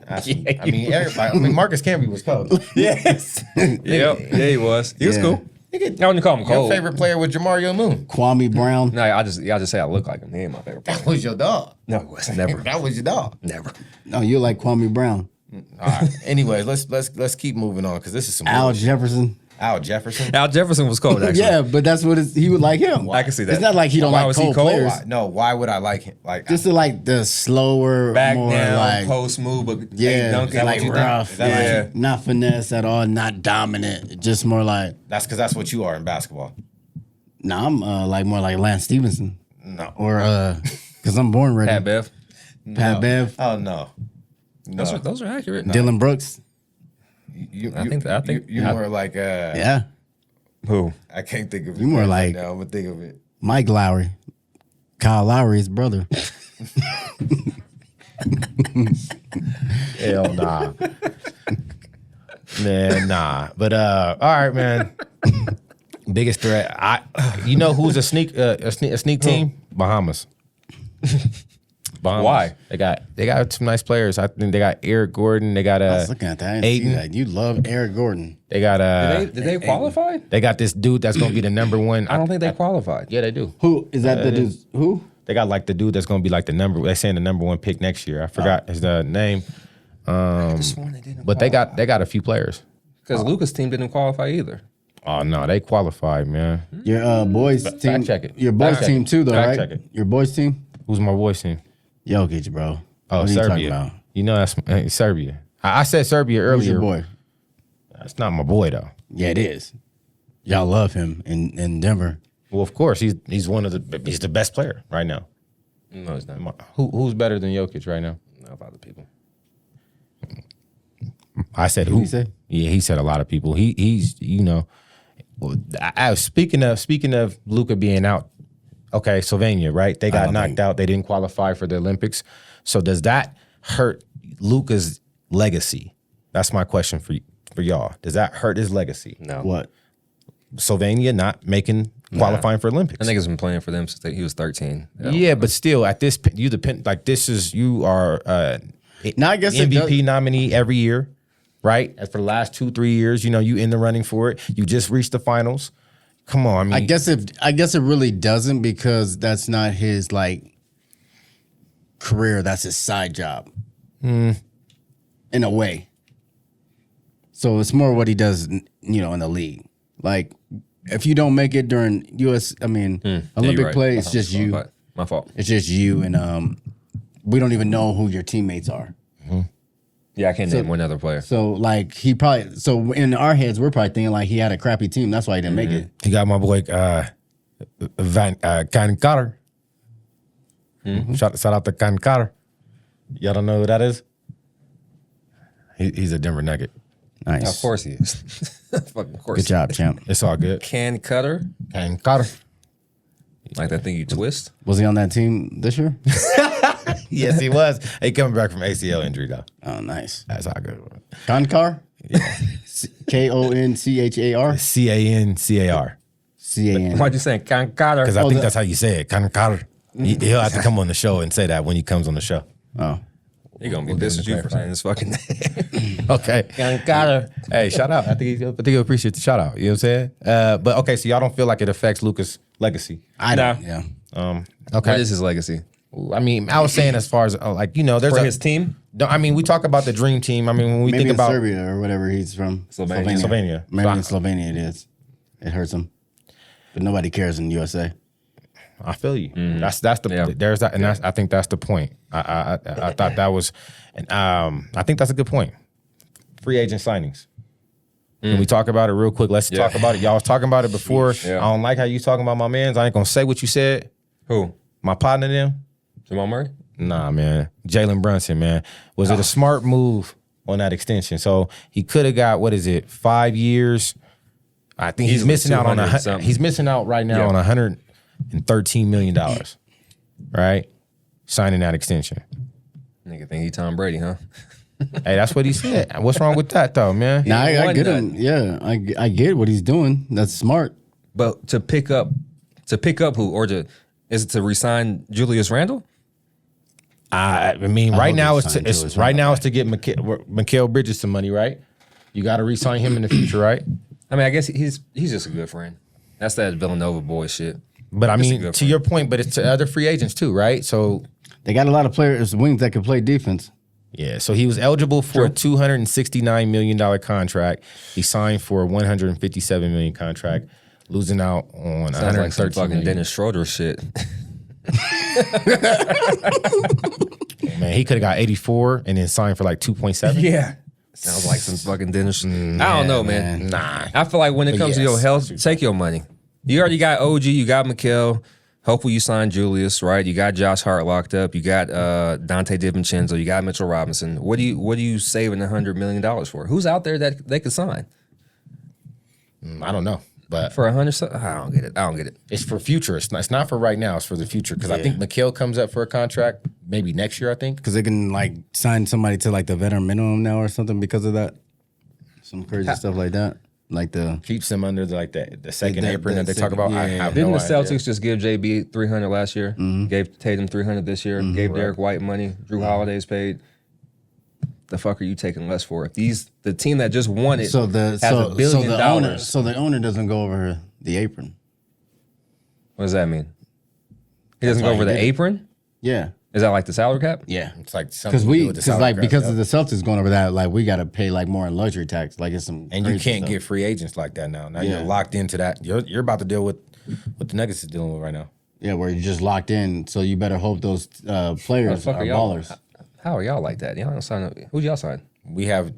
D: I mean, everybody. I mean, Marcus Camby was cold.
E: Yes. Yep. Yeah, he was. He was
C: Yeah.
E: cool.
D: Nigga,
E: I wouldn't call him
D: your
E: cold.
D: favorite player was Jamario Moon.
C: Kwame Brown.
E: No, y'all just say I look like him. He ain't my favorite player.
D: That was your dog.
E: No, it wasn't. Never.
D: That was your dog.
E: Never.
C: No, you like Kwame Brown.
D: All right. Anyways, let's keep moving on because this is some
C: Al
D: bullshit.
C: Jefferson.
D: Al Jefferson.
E: Al Jefferson was cold, actually.
C: Yeah, but that's what he would like him.
E: I can see that.
C: It's not like he don't
E: Why
C: like
E: was he
C: cold
E: cold?
C: players.
D: No, why would I like him? Like
C: Just to like the slower,
E: Back
C: more
E: down,
C: like
E: post move, but
C: yeah,
E: dunking
C: like rough,
E: Yeah.
C: not finesse at all, not dominant, just more like.
D: that's because that's what you are in basketball.
C: Nah, I'm like more like Lance Stevenson
D: No.
C: or because I'm born ready.
E: Pat Bev.
C: Pat Bev,
D: Oh no. No.
E: Those are accurate.
C: Dylan Brooks.
E: I think
D: you're more like
C: Yeah,
E: Who?
D: I can't think of it.
C: You more like-
D: now. I'm gonna think of it.
C: Mike Lowry, Kyle Lowry's brother.
D: Hell nah. Man, nah. But all right, man. Biggest threat. You know who's a sneak team? Bahamas.
E: Why?
D: They got some nice players. I think they got Eric Gordon. They got
C: I was looking at that. I didn't see
D: Aiden.
C: that. You love Eric Gordon.
D: They got
E: Did they qualify?
D: they got this dude that's gonna be the number one.
E: I don't think they qualified.
D: Yeah, they do.
C: Who is that? The dude? Who?
D: They got like the dude that's gonna be like the number. They're saying the number one pick next year. I forgot his name. But they got a few players.
E: Because Luka's team didn't qualify either.
D: Oh no, they qualified, man.
C: Your boys
D: Fact
C: team.
D: check it.
C: Your boys
D: Fact check
C: team
D: it.
C: too, though,
D: Fact
C: right?
D: check it.
C: Your boys team.
D: Who's my boys team?
C: Jokic, bro.
D: Oh,
C: What are you talking
D: Serbia.
C: about?
D: You know that's Serbia. I said Serbia
C: Who's
D: earlier.
C: your boy?
D: That's not my boy though.
C: Yeah, it is. Y'all love him in Denver.
D: Well, of course he's he's the best player right now.
E: No, it's not.
D: Who's better than Jokic right now?
E: No, other people.
D: I said
C: Who
D: who?
C: he say?
D: Yeah, he said a lot of people. He's you know. Speaking of Luka being out, okay, Sylvania, right? They got knocked out. They didn't qualify for the Olympics. So does that hurt Luka's legacy? That's my question for y'all. Does that hurt his legacy?
E: No.
C: What?
D: Sylvania not qualifying for Olympics.
E: I think he's been playing for them since he was 13.
D: Yeah, but still, at this you are
C: Now I guess it
D: MVP
C: does-
D: nominee every year, right? And for the last 2-3 years, you know, you in the running for it. You just reached the finals. Come on, I mean,
C: I guess it really doesn't because that's not his like career. That's his side job, in a way. So it's more what he does, you know, in the league. Like if you don't make it during Olympic play, it's just you.
E: My fault.
C: It's just you, and we don't even know who your teammates are.
E: Yeah, I can't name one other player.
C: So like so in our heads, we're probably thinking like he had a crappy team. That's why he didn't make it.
D: he got my boy Van Carter. Shout out to Van Carter. Y'all don't know who that is? He's a Denver Nugget.
C: Nice.
E: Of course he is. Fucking of course.
C: Good job, champ.
D: It's all good.
E: Can cutter.
D: Van Carter.
E: Like that thing you twist.
C: Was he on that team this year?
D: Yes, he was. He coming back from ACL injury though.
C: Oh, nice.
D: That's all good.
C: Konkar? Konchar?
D: CANCAR.
C: CAN.
E: Why'd you say can cutter?
D: Because I
C: Oh,
D: think
C: the-
D: that's how you say it. Carter. He'll have to come on the show and say that when he comes on the show.
C: Oh.
E: You're going to be pissed at you for saying this fucking name.
D: Okay.
E: Can cutter.
D: Hey, shout out. I think he'll appreciate the shout out. You know what I'm saying? But okay, so y'all don't feel like it affects Luka's legacy.
C: I don't.
E: Nah.
C: Yeah.
D: Okay.
E: What is his legacy?
D: I mean, I was saying as far as like, you know, there's
E: For his team?
D: I mean, we talk about the dream team. I mean, when we
C: Maybe
D: think
C: in
D: about
C: Serbia or whatever he's from.
D: Slovenia.
C: Maybe in Slovenia it is. It hurts him. But nobody cares in USA.
D: I feel you. That's the there's that, and I think that's the point. I thought that was, and I think that's a good point. Free agent signings. Can we talk about it real quick? Let's talk about it. Y'all was talking about it before.
E: Yeah.
D: I don't like how you talking about my mans. I ain't gonna say what you said.
E: Who?
D: My partner them.
E: Jamal Murray?
D: Nah, man. Jalen Brunson, man. Was it a smart move on that extension? So he could have got, 5 years. I think he's
E: Easily
D: missing out on
E: 200 something.
D: he's missing out right now on $113 million. Right? Signing that extension.
E: Nigga think he Tom Brady, huh?
D: Hey, that's what he said. What's wrong with that though, man?
C: Now I
E: won
C: get
E: that.
C: him. Yeah, I get what he's doing. That's smart.
E: But to pick up who? Or is it to resign Julius Randle?
D: I mean, right
C: hope
D: now
C: they
D: it's
C: sign
D: to,
C: Julius
D: it's right
C: Randle
D: now it's to get Mikal Bridges some money, right? You got to re-sign him in the future, right?
E: I mean, I guess he's just a good friend. That's that Villanova boy shit.
D: But I
E: Just a
D: mean,
E: good
D: to
E: friend.
D: your point, but it's to other free agents too, right? So
C: They got a lot of players, wings that can play defense.
D: yeah, so he was eligible for a $269 million contract. He signed for a $157 million contract, losing out on
E: Sounds like some
D: $113
E: fucking
D: million.
E: Dennis Schroeder shit.
D: Man, he could have got 84 and then signed for like 2.7.
E: Yeah. Sounds like some fucking Dennis. I don't know, man.
D: Nah.
E: I feel like when it
D: But
E: comes to your
D: yes,
E: health, take your money. You already got OG, you got Mikal. Hopefully you sign Julius, right? You got Josh Hart locked up. You got Dante DiVincenzo. You got Mitchell Robinson. What are you saving $100 million for? Who's out there that they could sign
D: I don't know. But
E: for 100? I don't get it.
D: it's for future. It's not for right now. It's for the future. Because I think Mikal comes up for a contract maybe next year, I think.
C: Because they can like sign somebody to like the veteran minimum now or something because of that. Some crazy stuff like that. Like the
D: Keeps them under the second
C: The-
D: apron
C: the
D: that they talk about.
C: second-
D: I
C: yeah.
D: have
E: Didn't
D: no
E: the Celtics
D: idea.
E: just give JB 300 last year? Gave Tatum 300 this year. Gave Derrick White money. Drew Holiday's paid. The fuck are you taking less for? If the team that just won it
C: so the
E: has
C: so,
E: $1 billion
C: so the owner so the owner doesn't go over the apron.
E: What does that mean? He doesn't go
C: why
E: over
C: he
E: the
C: did it.
E: apron?
C: Is
E: Is that like the salary cap?
C: Yeah.
D: It's like something
C: Because because of the Celtics going over that, like we got to pay like more in luxury tax. Like it's some
D: and you
C: crazy
D: can't
C: stuff.
D: get free agents like that now. Now
C: Yeah.
D: you're locked into that. You're about to deal with what the Nuggets is dealing with right now.
C: Yeah, where you're just locked in. So you better hope those
E: What the
C: players
E: fuck
C: are
E: are y'all?
C: ballers.
E: How are y'all like that? Y'all don't sign up. Who'd y'all sign?
D: We're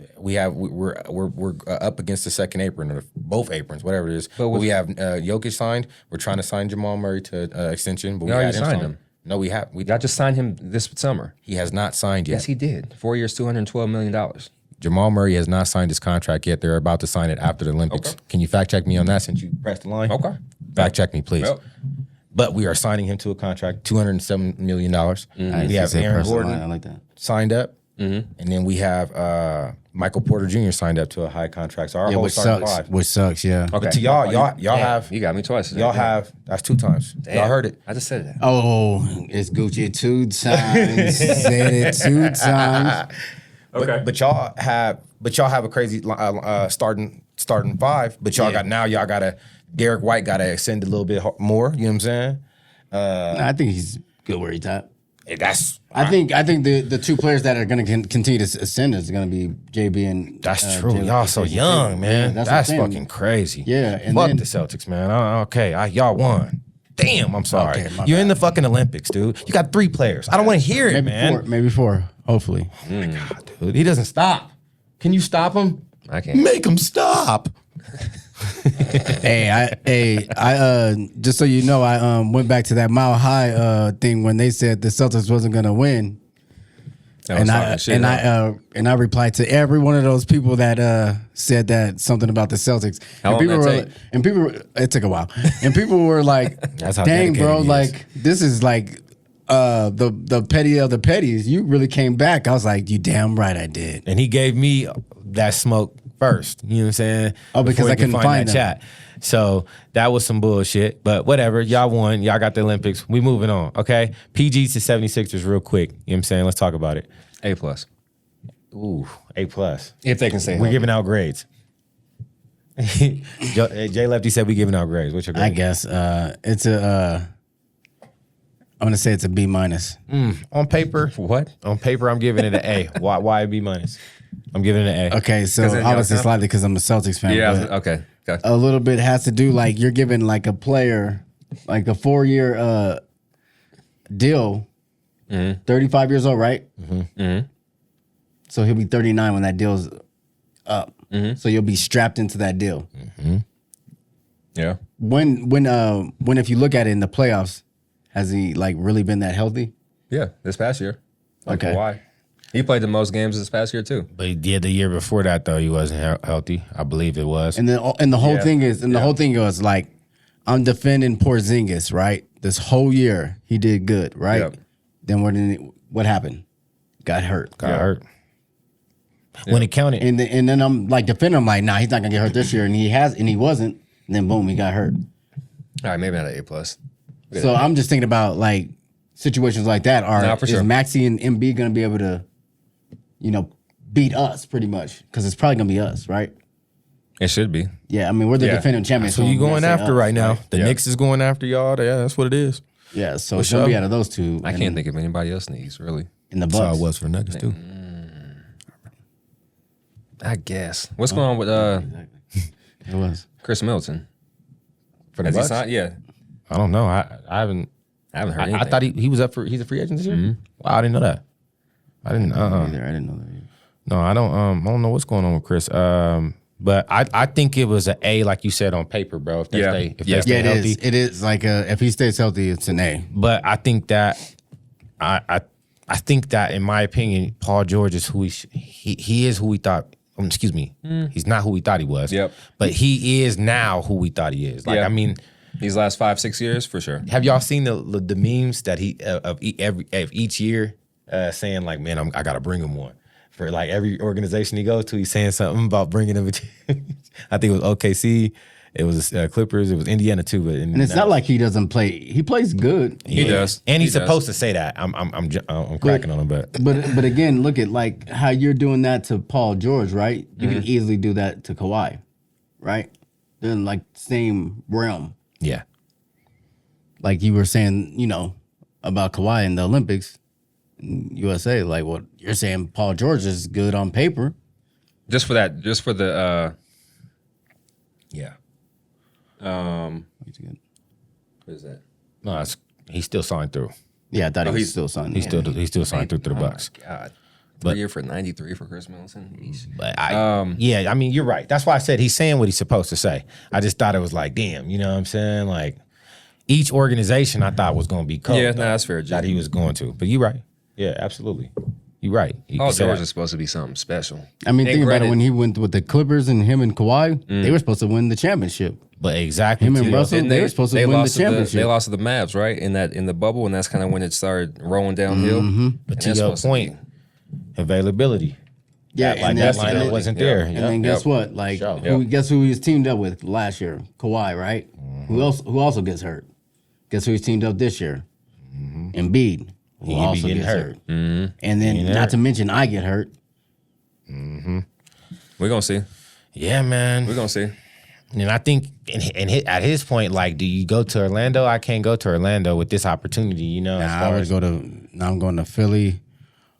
D: up against the second apron or both aprons, whatever it is. But we have Jokic signed. We're trying to sign Jamal Murray to extension. But
E: You
D: we
E: already
D: had
E: signed
D: signed.
E: him.
D: No, we have.
E: Y'all just signed him this summer.
D: He has not signed yet.
E: Yes, he did. 4 years, $212 million.
D: Jamal Murray has not signed his contract yet. They're about to sign it after the Olympics.
E: Okay.
D: Can you fact check me on that since you pressed the line?
E: Okay.
D: Fact check me, please.
E: Yep.
D: But we are signing him to a contract, $207 million.
E: Mm-hmm.
D: We have Aaron
C: I
D: Gordon
C: like that.
D: signed up. And then we have Michael Porter Jr. signed up to a high contract. So our
C: Yeah,
D: whole
C: which
D: starting
C: sucks.
D: five.
C: Which sucks. Yeah.
E: Okay.
D: But to y'all
E: Damn,
D: have
E: You got me twice.
D: y'all have that's 2 times. Y'all heard it.
E: I just said that.
C: Oh, it's Gucci 2 times. Said it 2 times.
E: Okay.
D: But y'all have a crazy starting five. But y'all got Derrick White got to extend a little bit more. You know what I'm saying?
C: Nah, I think he's good where he's at.
D: That's
C: I think the 2 players that are going to continue to ascend is going to be JB and
D: That's true.
C: Jalen
D: Y'all so
C: Brunson.
D: young, man.
C: Yeah,
D: that's
C: what I'm saying.
D: fucking crazy.
C: Yeah, and
D: fuck
C: then-
D: the Celtics, man. Y'all won. Damn, I'm sorry.
C: Okay, my
D: You're in
C: bad.
D: the fucking Olympics, dude. You got 3 players. I don't want to hear it,
C: Maybe
D: man.
C: 4. Maybe 4. Hopefully.
D: God, dude, he doesn't stop. Can you stop him?
E: I can't.
D: Make him stop.
C: I just so you know, I went back to that Mile High thing when they said the Celtics wasn't gonna win, and I replied to every one of those people that said that something about the Celtics.
E: How
C: and
E: long
C: people
E: that
C: were
E: take?
C: it took a while, and people were like,
D: That's how
C: "Dang,
D: dedicated
C: bro!
D: he is.
C: Like this is like." The petty of the petties, you really came back. I was like, you damn right I did.
D: And he gave me that smoke first. You know what I'm saying?
C: Oh, because
D: Before he
C: I couldn't
D: could
C: find
D: that
C: them.
D: chat. So that was some bullshit. But whatever. Y'all won. Y'all got the Olympics. We moving on. Okay. PGs to 76ers real quick. You know what I'm saying? Let's talk about it.
E: A+.
D: Ooh, A+.
E: If they can say
D: We're giving out grades. Jay Lefty said we giving out grades. What's your grade?
C: I guess it's a. I'm gonna say it's a B-.
D: On paper,
E: What?
D: on paper, I'm giving it an A. Why a B-? I'm giving it an A.
C: Okay, so
E: 'Cause in
C: obviously
E: Youngstown?
C: slightly because I'm a Celtics fan.
E: Yeah.
C: but
E: Okay.
C: a little bit has to do like you're giving like a player like a 4-year deal, 35 years old, right? So he'll be 39 when that deal's up. So you'll be strapped into that deal.
E: Yeah.
C: When if you look at it in the playoffs, has he like really been that healthy?
E: Yeah. This past year. Like
C: Okay.
E: Kawhi. He played the most games this past year too.
D: But he did the year before that though. He wasn't healthy. I believe it was.
C: And the whole thing is, the whole thing was like, I'm defending Porzingis, right? This whole year he did good, right?
E: Yep.
C: Then what happened? Got hurt.
D: Got hurt. When it counted.
C: And then I'm like defending him, like, nah, he's not gonna get hurt this year, and he wasn't. And then boom, he got hurt.
E: All right, maybe not an A+.
C: So I'm just thinking about like situations like that.
E: Nah, for
C: Is
E: sure.
C: Maxey and MB gonna be able to, beat us pretty much? Because it's probably gonna be us, right?
E: It should be.
C: Yeah, I mean, we're the
E: Yeah.
C: defending champions.
D: That's who you
C: so
D: going
C: that's
D: after
C: us,
D: right now. The
E: Yeah.
D: Knicks is going after y'all. Yeah, that's what it is.
C: Yeah, so
D: For
C: it's gonna
D: sure.
C: be out of those two.
E: I can't think of anybody else needs really.
C: in the
D: That's how
C: Bucks.
D: it was for the Nuggets too.
E: I guess. What's going on with
C: It was.
E: Chris Middleton?
D: For the
E: Has he
D: Bucks,
E: signed? Yeah,
D: I don't know. I haven't.
E: I haven't heard
D: I
E: anything.
D: thought he was up for. He's a free agent this year. Wow, I didn't know that. I didn't.
C: Either. I didn't know that. Either.
D: No, I don't know what's going on with Chris. But I think it was an A, like you said, on paper, bro. If they
E: Yeah.
D: stay, if
E: Yeah.
D: they stay
C: Yeah, it
D: healthy.
C: is. It is like if he stays healthy, it's an A.
D: But I think that I think that in my opinion, Paul George is who he is who we thought. Excuse me, he's not who we thought he was.
E: Yep.
D: But he is now who we thought he is. Like
E: Yeah.
D: I mean,
E: These last 5-6 years, for sure.
D: have y'all seen the memes that he of each year saying like, man, I gotta bring him one. For like every organization he goes to, he's saying something about bringing him. I think it was OKC, it was Clippers, it was Indiana too. But
C: And it's not like he doesn't play. He plays good.
E: He does.
D: and he's
E: He does.
D: supposed to say that. I'm cracking on him, but
C: But again, look at like how you're doing that to Paul George, right? You can easily do that to Kawhi, right? They're in like same realm.
D: yeah,
C: Like you were saying, about Kawhi in the Olympics, USA. Like what you're saying, Paul George is good on paper.
E: Just for that. Just for the.
D: yeah.
C: He's good.
E: What is that?
D: No, he's still signed through.
C: Yeah, I thought he was
E: he's-
C: still signed.
D: He's still signed through to the Bucks.
E: God.
D: But-
E: 3 year for 93 for Chris Middleton. Yeesh.
D: But yeah, I mean, you're right. That's why I said he's saying what he's supposed to say. I just thought it was like, damn, you know what I'm saying? Like each organization I thought was going to be cold.
E: Yeah,
D: though,
E: that's fair, Jay.
D: that he was going to. But you're right. Yeah, absolutely. You're right. You
E: Paul
D: can say
E: George
D: that.
E: is supposed to be something special.
C: I mean,
E: And
C: think about it.
E: granted-
C: When he went with the Clippers and him and Kawhi, they were supposed to win the championship.
D: But exactly.
C: Him and
D: too.
C: Russell,
E: Didn't
C: they were supposed to win the
E: lost
C: championship.
E: They lost to the Mavs, right? In the bubble, and that's kind of when it started rolling downhill.
D: But
E: And
D: to
E: that's
D: your
E: supposed to
D: point, availability.
C: Yeah,
D: Like
C: and
D: that
C: that's
D: lineup wasn't there.
C: And then guess what? Like,
D: Sure.
C: guess who he was teamed up with last year? Kawhi, right? Who also gets hurt? Guess who he's teamed up this year? Embiid, who
D: He be
C: also
D: getting
C: gets
D: hurt.
C: hurt. And then,
D: Getting
C: not
D: hurt.
C: to mention, I get hurt.
E: We're gonna see.
D: Yeah, man.
E: We're gonna see.
D: And I think at his point, like, do you go to Orlando? I can't go to Orlando with this opportunity, you know, as
C: Nah, I
D: far
C: would
D: as
C: go to. Now I'm going to Philly,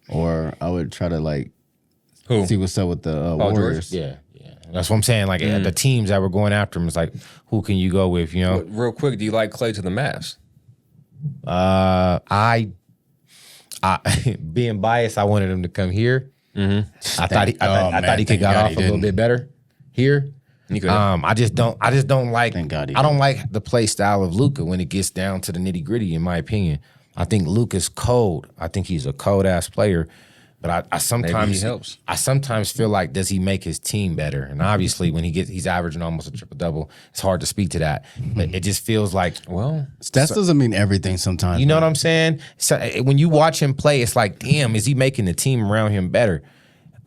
C: or I would try to like
E: Who?
C: see what's up with the
E: George?
C: Warriors.
D: Yeah. That's what I'm saying. Like the teams that were going after him is like, who can you go with? You know,
E: But real quick, do you like Clay to the Mavs?
D: I being biased, I wanted him to come here. I thought he could
C: thank
D: got
C: God
D: off
C: he
D: a little
C: didn't.
D: bit better here.
E: You could.
D: I just don't like.
C: Thank God he
D: I don't like the play style of Luka when it gets down to the nitty gritty. In my opinion, I think Luka's cold. I think he's a cold ass player. But I sometimes
E: helps.
D: I sometimes feel like, does he make his team better? And obviously, when he's averaging almost a triple double, it's hard to speak to that. But it just feels like,
E: well,
C: Stats doesn't mean everything sometimes.
D: you know what I'm saying? So when you watch him play, it's like, damn, is he making the team around him better?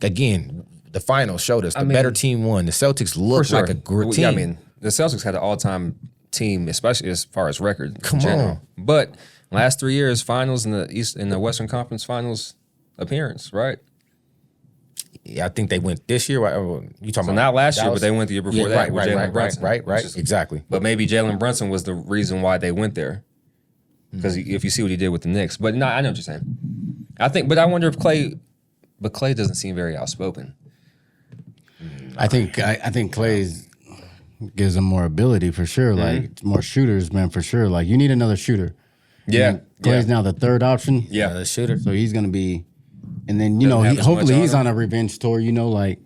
D: Again, the finals showed us the better team won. The Celtics looked like a great team.
E: Yeah, I mean, the Celtics had an all-time team, especially as far as record.
D: Come
E: in general.
D: on.
E: But last 3 years, finals in the East, in the Western Conference Finals appearance, right?
D: Yeah, I think they went this year. You talking
E: So
D: about
E: not last year,
D: Dallas?
E: but they went the year before that with Jalen Brunson.
D: Right.
E: which is-
D: Exactly.
E: But maybe Jalen Brunson was the reason why they went there. Because if you see what he did with the Knicks. But no, I know what you're saying. But I wonder if Clay doesn't seem very outspoken.
C: I think Clay's gives him more ability for sure. Like more shooters, man, for sure. Like you need another shooter.
E: Yeah.
C: And Clay's now the third option.
E: Yeah.
D: The shooter.
C: So he's gonna be, and then
E: Doesn't have as
C: hopefully
E: much
C: he's
E: on
C: on a revenge tour. Like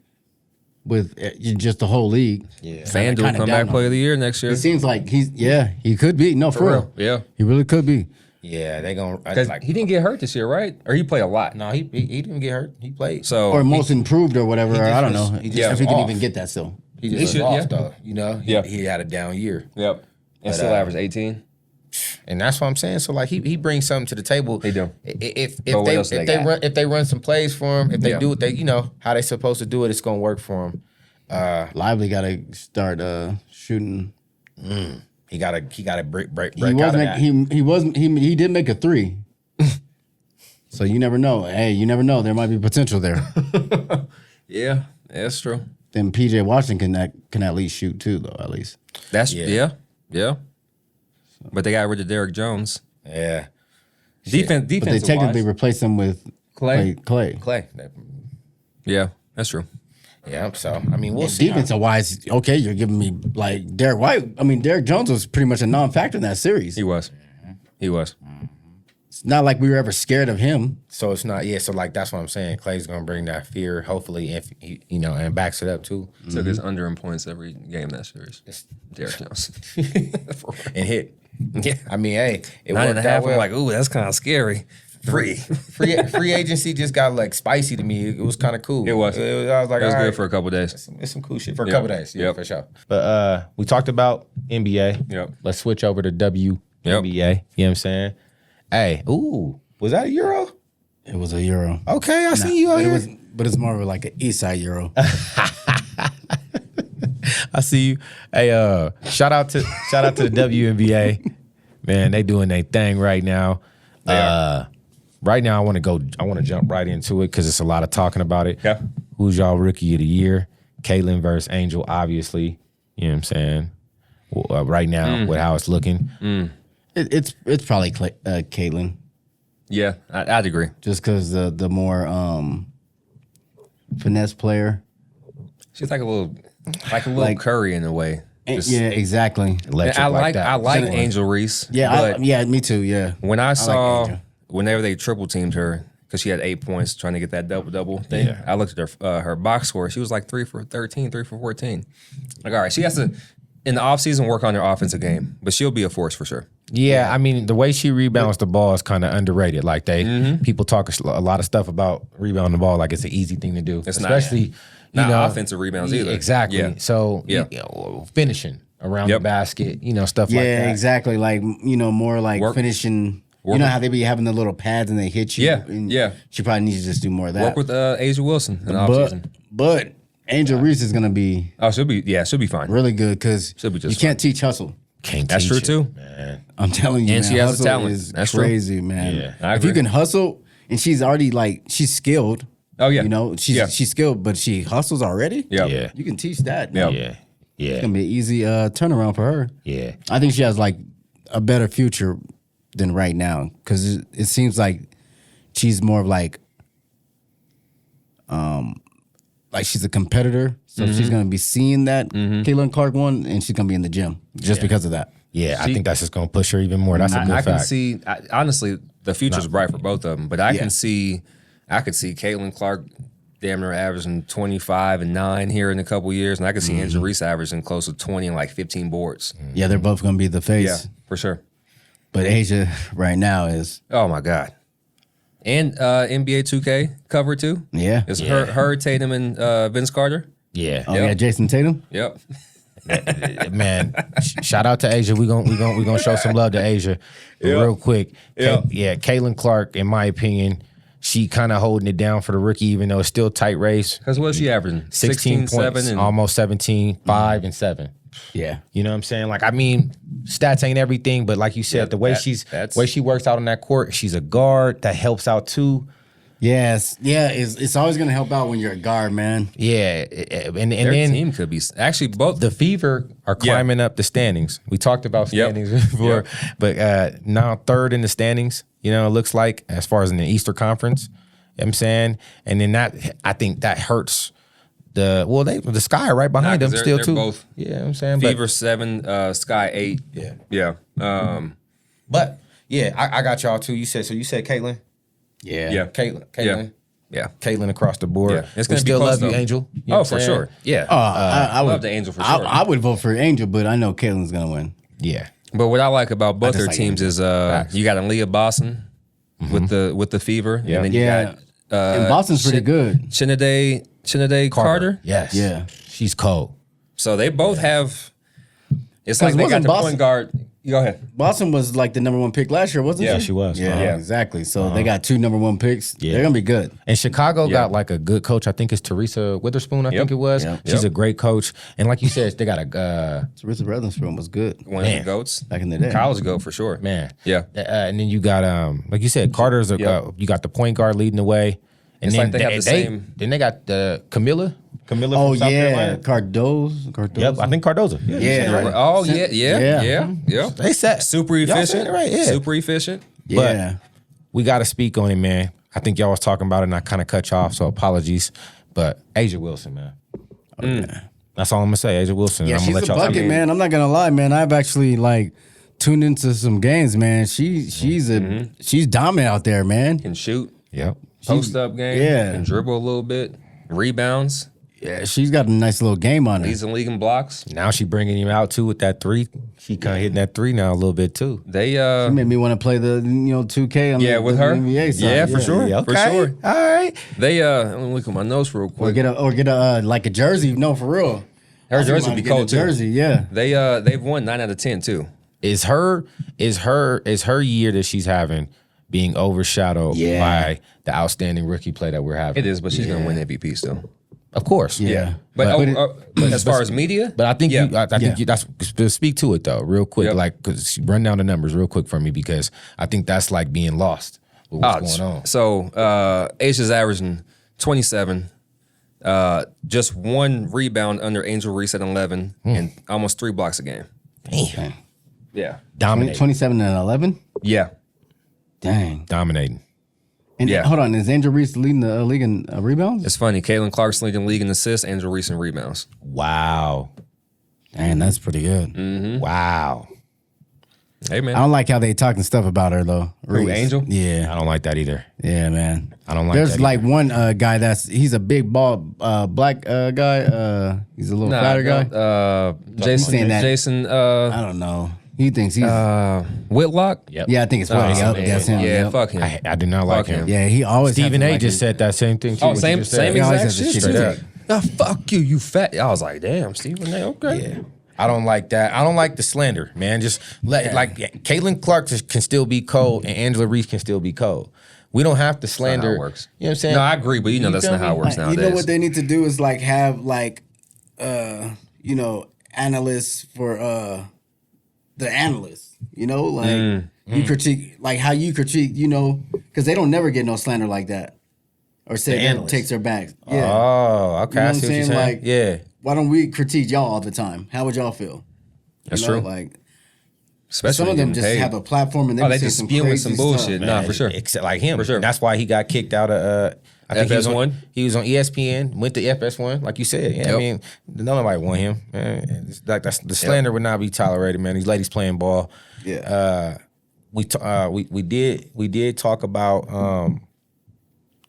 C: with just the whole league.
D: Yeah.
E: FanDuel
C: kinda
E: come
C: down
E: back player of the year next year.
C: It seems like he could be. No, for real.
E: Yeah.
C: He really could be.
D: Yeah, they gonna
E: Because
D: like.
E: he didn't get hurt this year, right? Or he played a lot.
D: No, he didn't get hurt. He played.
E: So
C: Or most improved or whatever.
D: just
C: I don't
D: was-
C: know.
D: he just
C: If
D: was
C: he can
D: off.
C: even get that still.
D: he just
E: he
D: was
E: should,
D: off
E: yeah.
D: though. You know,
E: Yeah.
D: he had a down year,
E: Yep. And still averaged 18.
D: and that's what I'm saying. So like he brings something to the table.
E: He do.
D: If
E: But what else
D: they
E: they
D: if they run some plays for him, if they
E: Yeah.
D: do what they how they supposed to do it, it's gonna work for him.
C: Lively got to start shooting.
D: He gotta break
C: He
D: out
C: was
D: of that.
C: he did make a 3. So you never know. Hey, you never know. There might be potential there.
E: Yeah, that's true.
C: then PJ Washington can at least shoot too, though. At least
E: That's yeah. But they got rid of Derrick Jones.
D: Yeah.
E: Defense.
C: but they technically replaced him with
E: Clay.
C: Clay.
E: Yeah, that's true.
D: Yeah, so I mean, we'll see.
C: Defensive wise, okay, you're giving me like Derrick White. I mean, Derrick Jones was pretty much a non-factor in that series.
E: He was.
C: It's not like we were ever scared of him.
D: So it's not, so like that's what I'm saying. Clay's gonna bring that fear, hopefully, if he, and backs it up too.
E: Took his under in points every game that series. Derrick Jones.
D: And hit.
E: Yeah.
D: I mean, hey, it
E: 9.5.
D: worked out well.
E: I'm like, ooh, that's kind of scary.
D: Free agency just got like spicy to me. It was kind of cool.
E: It was.
D: I was like,
E: It was
D: all
E: good
D: right,
E: for a couple of days.
D: it's some cool shit for a
E: Yep.
D: couple days. Yeah,
E: Yep.
D: for sure. But we talked about NBA.
E: Yep.
D: Let's switch over to WNBA.
E: Yep.
D: You know what I'm saying? Hey, was that a Euro?
C: It was a Euro.
D: Okay, I see you out here.
C: But it's more of like an East Side Euro.
D: I see you. Hey, shout out to the WNBA. Man, they doing their thing right now. Right now, I want to jump right into it because it's a lot of talking about it.
E: Yeah.
D: Who's y'all rookie of the year? Caitlin versus Angel, obviously. You know what I'm saying? Well, right now, with how it's looking.
C: It's probably Caitlin,
E: Yeah, I'd agree.
C: just because the more finesse player.
E: She's like a little
C: Like-
E: Curry in a way. Just-
C: Yeah, exactly.
D: Electric
E: I like
D: that.
E: Angel Reese.
C: Yeah,
E: but
C: me too. Yeah.
E: when I saw
C: Angel.
E: whenever they triple teamed her because she had 8 points trying to get that double thing.
D: Yeah.
E: I looked at her box score. She was like 3 for 13, 3 for 14. Like, all right, she has to in the offseason work on her offensive game, but she'll be a force for sure.
D: Yeah, I mean, the way she rebounds the ball is kind of underrated. Like people talk a lot of stuff about rebounding the ball like it's an easy thing to do,
E: It's not.
D: especially
E: Not offensive rebounds either.
D: Exactly.
E: Yeah.
D: So finishing around the basket, stuff like
C: Yeah,
D: that.
C: exactly. Like, more like
E: Work-
C: finishing.
E: work
C: You know
E: with-
C: how they be having the little pads and they hit you?
E: Yeah,
C: And
E: yeah.
C: She probably needs to just do more of that.
E: Work with Asia Wilson in the offseason.
C: But Angel Reese is going to be
E: Oh, she'll be fine.
C: really good because
E: She'll be
C: you
E: just
C: can't teach hustle.
D: Can't
E: That's
D: teach
E: true
D: it,
E: too.
D: man.
C: I'm telling you,
E: And
C: man,
E: she has the
C: hustle
E: talent.
C: is
E: That's true.
C: crazy, man.
D: Yeah,
E: I
C: If you
E: agree.
C: can hustle, and she's already she's skilled.
E: Oh yeah.
C: She's skilled, but she hustles already.
E: Yeah.
D: Yeah.
C: You can teach that.
E: Yeah.
D: Yeah,
C: It's
D: yeah,
C: gonna be an easy turnaround for her.
D: yeah.
C: I think she has like a better future than right now because it seems like she's more of like she's a competitor, so she's gonna be seeing that Caitlin Clark won, and she's gonna be in the gym just because of that.
D: Yeah, I think that's just gonna push her even more. That's a good
E: I can
D: fact.
E: see. Honestly, the future's bright for both of them. But I could see Caitlin Clark damn near averaging 25 and 9 here in a couple years, and I could see Angel Reese averaging close to 20 and like 15 boards.
C: Yeah, they're both gonna be the face.
E: Yeah, for sure.
C: But Asia right now is
E: Oh my god. And NBA 2K cover too.
C: yeah.
E: It's her Tatum and Vince Carter.
D: Yeah,
C: Oh yeah, Jason Tatum.
E: Yep.
D: man. Shout out to Asia. We gonna show some love to Asia real quick.
E: Yeah.
D: Caitlin Clark, in my opinion, she kind of holding it down for the rookie, even though it's still a tight race.
E: Because what's she averaging?
D: 16
E: points,
D: 7
E: and
D: almost 17, 5 and 7.
C: Yeah.
D: You know what I'm saying? Like, I mean, stats ain't everything, but like you said,
E: Yeah,
D: the way she works out on that court, she's a guard that helps out too.
C: Yes. Yeah. It's always gonna help out when you're a guard, man.
D: Yeah, and
E: their
D: then
E: team could be actually both.
D: the Fever are climbing up the standings. We talked about standings before, but now third in the standings. It looks like as far as in the Eastern Conference. You know what I'm saying, and then I think that hurts the Sky right behind them
E: 'cause
D: still
E: they're
D: too.
E: both
D: Yeah, you know what I'm saying,
E: Fever 7, Sky 8.
D: Yeah.
E: Yeah.
D: but yeah, I got y'all too. You said Caitlin.
C: Yeah.
E: Yeah.
D: Caitlin.
E: Yeah.
D: Caitlin across the board.
E: Yeah. It's
D: We
E: gonna be
D: still
E: close,
D: love you,
E: though.
D: Angel. You know what I'm
E: For
D: saying?
E: sure. Yeah.
C: I would
E: love the Angel for sure.
C: I would vote for Angel, but I know Caitlin's gonna win.
D: Yeah.
E: But what I like about both
C: just
E: their
C: like
E: teams
C: Angel.
E: is you got Aaliyah Boston with the Fever, and then you
C: Yeah.
E: got
C: And Boston's pretty good.
E: Chinade Carter.
D: Yes.
C: Yeah.
D: She's cold.
E: So they both have. It's like
C: 'Cause
E: they got
C: wasn't
E: the
C: Boston-
E: point guard. You go ahead.
C: Boston was like the #1 pick last year, wasn't
D: Yeah,
C: she?
D: she was.
C: Yeah,
E: Yeah.
C: exactly. So they got 2 #1 picks.
D: Yeah.
C: They're gonna be good.
D: And Chicago
E: Yeah.
D: got like a good coach. I think it's Teresa Witherspoon. I think it was.
C: Yep.
D: She's a great coach. And like you said, they got a
C: Teresa Weatherspoon was good
E: One of the goats.
C: back in the day.
E: College goat for sure.
D: man.
E: Yeah.
D: And then you got like you said, Carter's you got the point guard leading the way. And
E: It's
D: then
E: like they have the same.
D: Then they got the Camilla
C: Oh
D: from South
C: yeah,
D: Carolina.
C: Cardozo.
D: Yep, I think Cardozo.
C: Yeah.
D: right.
E: Oh yeah.
D: They set
E: Super
D: Y'all saying
E: efficient,
D: it right? Yeah.
E: Super efficient.
C: Yeah.
D: We got to speak on it, man. I think y'all was talking about it, and I kind of cut you off, so apologies. But Asia Wilson, man. That's all I'm gonna say. Asia Wilson.
C: Yeah,
D: I'm
C: she's
D: gonna
C: a
D: let y'all
C: bucket,
D: speak.
C: man. I'm not gonna lie, man. I've actually like tuned into some games, man. She's dominant out there, man.
E: Can shoot.
D: Yep.
E: Post up game.
C: Yeah.
E: Can dribble a little bit. Rebounds.
C: Yeah, she's got a nice little game on her.
E: Leads the league in blocks.
D: Now she bringing him out too with that three. She kind of hitting that three now a little bit too.
E: They
C: She made me want to play the 2K on the
E: with her.
C: NBA side.
E: Yeah, for sure.
D: Yeah,
E: For
D: okay.
E: sure.
D: All right.
E: They let me look at my notes real
C: Or
E: quick.
C: get a like a jersey. No, for real.
E: Her jersey would be cold too.
C: Jersey, yeah.
E: They've won 9 out of 10 too.
D: Is her year that she's having being overshadowed by the outstanding rookie play that we're having?
E: It is, but she's gonna win MVP still.
D: Of course.
C: Yeah.
E: But as far as media,
D: But I think
E: yeah.
D: I think that's speak to it though, real quick.
E: Yep.
D: Like, cause run down the numbers real quick for me because I think that's like being lost with what's going on.
E: So Asia's averaging 27, just 1 rebound under Angel Reese at 11, and almost 3 blocks a game.
D: Damn.
E: Yeah.
D: Dominating.
C: 27 and 11.
E: Yeah.
C: Dang.
D: Dominating.
C: And
E: Yeah.
C: hold on, is Angel Reese leading the league in rebounds?
E: It's funny. Caitlin Clark's leading the league in assists, Angel Reese in rebounds.
D: Wow.
C: Dang, that's pretty good.
D: Wow.
E: Hey, man.
C: I don't like how they talking stuff about her though. Reese.
E: Angel?
C: Yeah.
D: I don't like that either.
C: Yeah, man.
D: I don't like
C: There's
D: that
C: like one guy he's a big ball black guy. He's a little fatter guy.
E: Jason.
C: saying that.
E: Jason.
C: I don't know. He thinks he's
E: Whitlock.
D: Yep.
C: yeah. I think it's White. Yep,
E: man.
C: that's him.
E: Yeah,
C: Yep.
E: fuck him.
D: I do not like
E: Fuck
D: him.
E: him.
C: Yeah, he always
D: Stephen
C: has to
D: A.
C: like
D: just
C: it.
D: said that same thing too.
E: Oh,
D: what you
E: same
D: just said.
C: He always
E: exact
C: has to
E: shit.
C: straight
E: She's
C: up.
E: like, oh, fuck you fat. I was like, damn, Stephen A. Okay.
D: Yeah. I don't like that. I don't like the slander, man. Just like Caitlin Clark can still be cold and Angela Reese can still be cold. We don't have to slander.
E: Not how it works.
D: You know what I'm saying?
E: No, I agree, but that's
D: feel
E: not how it
D: me?
E: works
C: You
E: nowadays.
C: know what they need to do is like have like analysts for the analysts. You know, like you critique like how you critique. You know, because they don't never get no slander like that, or say
D: The
C: they
D: analysts.
C: takes their backs. Yeah.
D: Oh, okay.
C: You know
D: I
C: what
D: see
C: I'm
D: what you're
C: saying?
D: saying.
C: Like-
D: Yeah.
C: Why don't we critique y'all all the time? How would y'all feel?
E: That's
C: You know,
E: true.
C: Like
E: Especially
C: some of
E: when
C: them
E: you're
C: just
E: getting
C: have
E: paid.
C: a platform and they,
E: Oh, they
C: say
E: just
C: some
E: spewing
C: crazy
E: some bullshit.
C: stuff.
E: Nah, for sure.
D: Except like him.
E: For sure.
D: That's why he got kicked out of I think
E: FS1?
D: He was on ESPN, went to FS1, like you said. Yeah,
E: Yep.
D: I mean, nobody want him. Man, it's like the slander would not be tolerated, man. These ladies playing ball.
C: Yeah.
D: We did talk about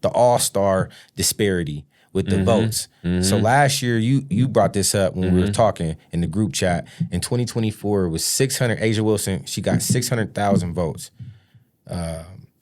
D: the All-Star disparity with the votes. So last year you brought this up when we were talking in the group chat. In 2024 it was 600. Asia Wilson, she got 600,000 votes.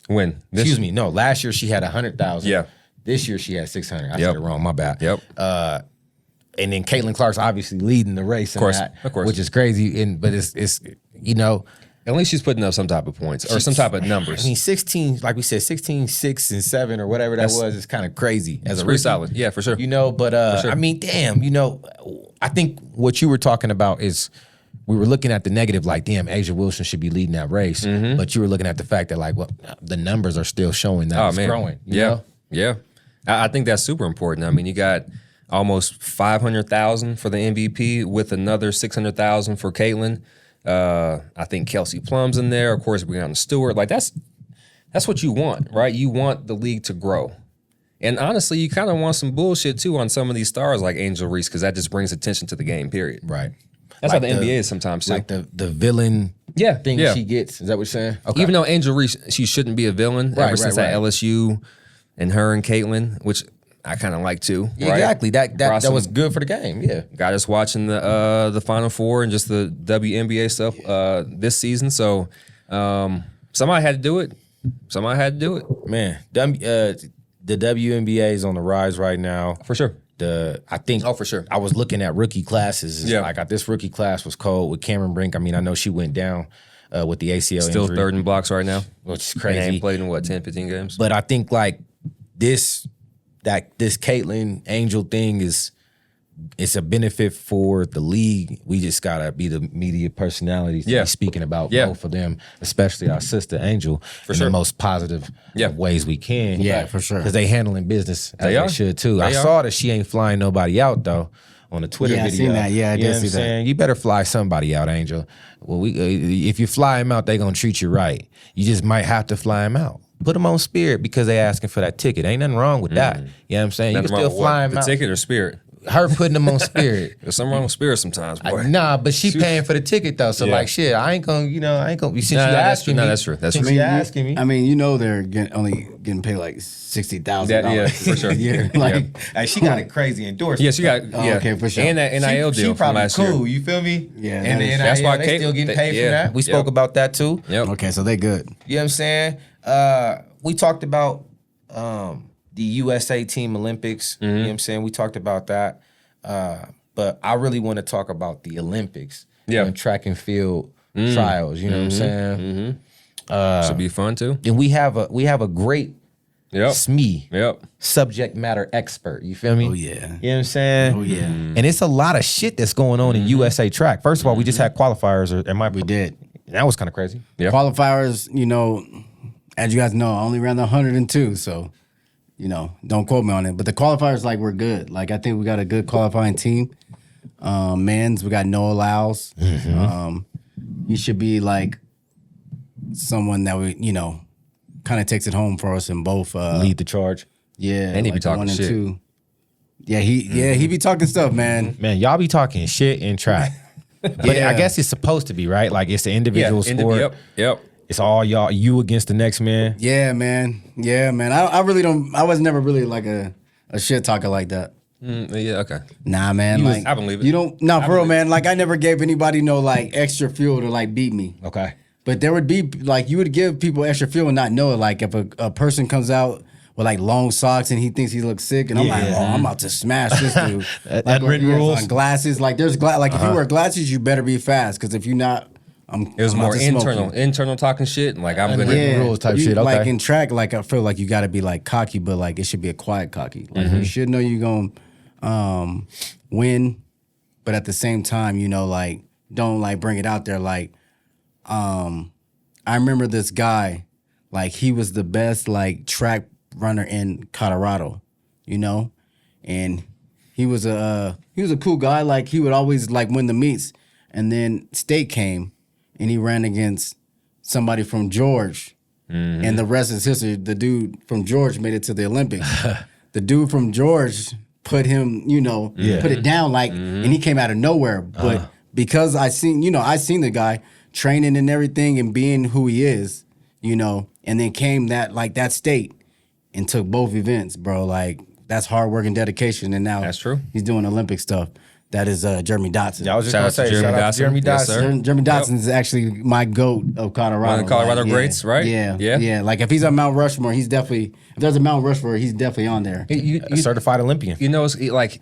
E: When?
D: Excuse me, no. Last year she had 100,000.
E: Yeah.
D: This year she had 600. I
E: Yep.
D: said it wrong. My bad.
E: Yep.
D: And then Caitlin Clark's obviously leading the race,
E: Of course,
D: that,
E: of course.
D: which is crazy. But it's you know.
E: At least she's putting up some type of points or some type of numbers.
D: I mean, 16, like we said, 16, 6, and 7 or whatever that was is kind of crazy as
E: It's
D: a
E: pretty
D: rookie.
E: solid. Yeah, for sure.
D: You know, but
E: sure.
D: I mean, damn, you know, I think what you were talking about is we were looking at the negative, like, damn, Asia Wilson should be leading that race. But you were looking at the fact that, like, well, the numbers are still showing that it's growing. You know?
E: Yeah. I think that's super important. I mean, you got almost 500,000 for the MVP with another 600,000 for Caitlin. I think Kelsey Plum's in there. Of course, Breonna Stewart. Like that's what you want, right? You want the league to grow. And honestly, you kind of want some bullshit too on some of these stars like Angel Reese because that just brings attention to the game, period.
D: Right.
E: That's
D: Like
E: how the NBA is sometimes too.
D: Like the villain thing
E: yeah.
D: she gets. Is that what you're saying? Okay.
E: Even though Angel Reese, she shouldn't be a villain
D: Right,
E: ever since
D: right,
E: that LSU and her and Caitlin, which I kind of like too.
D: Yeah,
E: right?
D: exactly. That
E: Brought
D: was
E: some-
D: good for the game. Yeah.
E: Got us watching the Final Four and just the WNBA stuff this season. So somebody had to do it. Somebody had to do it.
D: Man, the WNBA is on the rise right now.
E: For sure.
D: I think.
E: Oh, for sure.
D: I was looking at rookie classes.
E: Yeah.
D: I got this rookie class was cold with Cameron Brink. I mean, I know she went down with the ACL
E: Still
D: injury,
E: third in blocks right now.
D: which is
E: And
D: crazy.
E: ain't played in what, 10, 15 games?
D: But I think like this Caitlyn Angel thing is it's a benefit for the league. We just gotta be the media personalities to be speaking about both of them, especially our sister Angel, in the most positive of ways we can.
C: Yeah, for sure.
D: Because they handling business as they should too. I saw that she ain't flying nobody out though on the Twitter video.
C: I seen that. Yeah, I did see that.
D: Saying? You better fly somebody out, Angel. Well, if you fly him out, they gonna treat you right. You just might have to fly him out. Put them on Spirit because they asking for that ticket. Ain't nothing wrong with that. You know what I'm saying?
E: Nothing
D: you can still fly him out.
E: The ticket or Spirit?
D: Her putting them on Spirit.
E: There's something wrong with Spirit sometimes, boy.
D: Nah, but she paying for the ticket though. So like, shit, I ain't gonna be since you asking me.
E: No, that's true. That's
D: since
E: true.
D: you asking me.
C: I mean, you know they're only getting paid like $60,000
E: Yeah, for sure.
C: a year. Like,
D: Hey, she got a crazy endorsement.
E: Yeah, she got
C: okay, for sure.
E: And that NIL deal
D: she
E: from
D: probably
E: last
D: cool.
E: year.
D: You feel me?
C: Yeah,
D: And the NIL,
E: that's why
D: they
E: Kate-
D: still getting paid for that. We
E: Yep.
D: spoke about that too.
E: Yep.
C: okay, so they good.
D: You know what I'm saying? We talked about the USA Team Olympics. You know what I'm saying? We talked about that. But I really want to talk about the Olympics. And track and field trials. You know what I'm saying?
E: Should be fun too.
D: And we have a great SME subject matter expert. You feel me?
C: Oh, yeah.
D: You know what I'm saying?
C: Oh, yeah.
D: And it's a lot of shit that's going on in USA track. First of all, we just had qualifiers.
C: We did.
D: That was kind of crazy.
E: Yeah.
C: Qualifiers, you know, as you guys know, I only ran the 102, so, you know, don't quote me on it. But the qualifiers, like, we're good. Like, I think we got a good qualifying team. Men's, we got Noah Lyles. He should be, like, someone that we, you know, kind of takes it home for us in both.
D: Lead the charge.
C: Yeah.
E: And he be
C: like
E: talking
C: 1 and
E: shit.
C: 2. Yeah, he be talking stuff, man.
D: Man, y'all be talking shit in track. But I guess it's supposed to be, right? Like, it's the individual sport.
E: Yep.
D: It's all you against the next man.
C: Yeah, man. Yeah, man. I really don't. I was never really like a shit talker like that.
E: Yeah. Okay.
C: Nah, man. Like,
E: I believe it.
C: You don't. Nah, for real, man. Like, I never gave anybody no like extra fuel to like beat me.
D: Okay.
C: But there would be like you would give people extra fuel and not know it. Like if a person comes out with like long socks and he thinks he looks sick, and I'm like, oh, I'm about to smash this dude. Like,
D: written
C: or he has
D: rules?
C: on glasses. Like there's like if you wear glasses, you better be fast because if you're not,
E: It was
C: I'm
E: more
C: about to smoke you.
E: internal talking shit. Like I'm gonna.
D: Written rules type
C: you-
D: shit, okay.
C: Like in track, like I feel like you got to be like cocky, but like it should be a quiet cocky. Like you should know you're gonna win, but at the same time, you know, like don't like bring it out there. Like, I remember this guy, like he was the best like track runner in Colorado, you know, and he was a cool guy. Like he would always like win the meets, and then state came. And he ran against somebody from George. And the rest is history. The dude from George made it to the Olympics. The dude from George put him, you know, put it down like, and he came out of nowhere. But because I seen the guy training and everything and being who he is, you know, and then came that state and took both events, bro. Like, that's hard work and dedication. And now
E: That's true.
C: he's doing Olympic stuff. That is Jeremy Dotson.
D: Yeah, I was just
E: Shout
D: gonna
E: out to
D: say,
E: Jeremy
D: shout out to
E: Dotson.
D: Jeremy
E: Yes,
D: Dotson.
E: sir.
C: Jeremy Dotson is actually my GOAT of Colorado.
E: One of the Colorado greats, right?
C: Yeah,
E: Yeah.
C: yeah. Like if he's on Mount Rushmore, he's definitely. If there's a Mount Rushmore, he's definitely on there.
D: A certified Olympian.
E: You know, it's like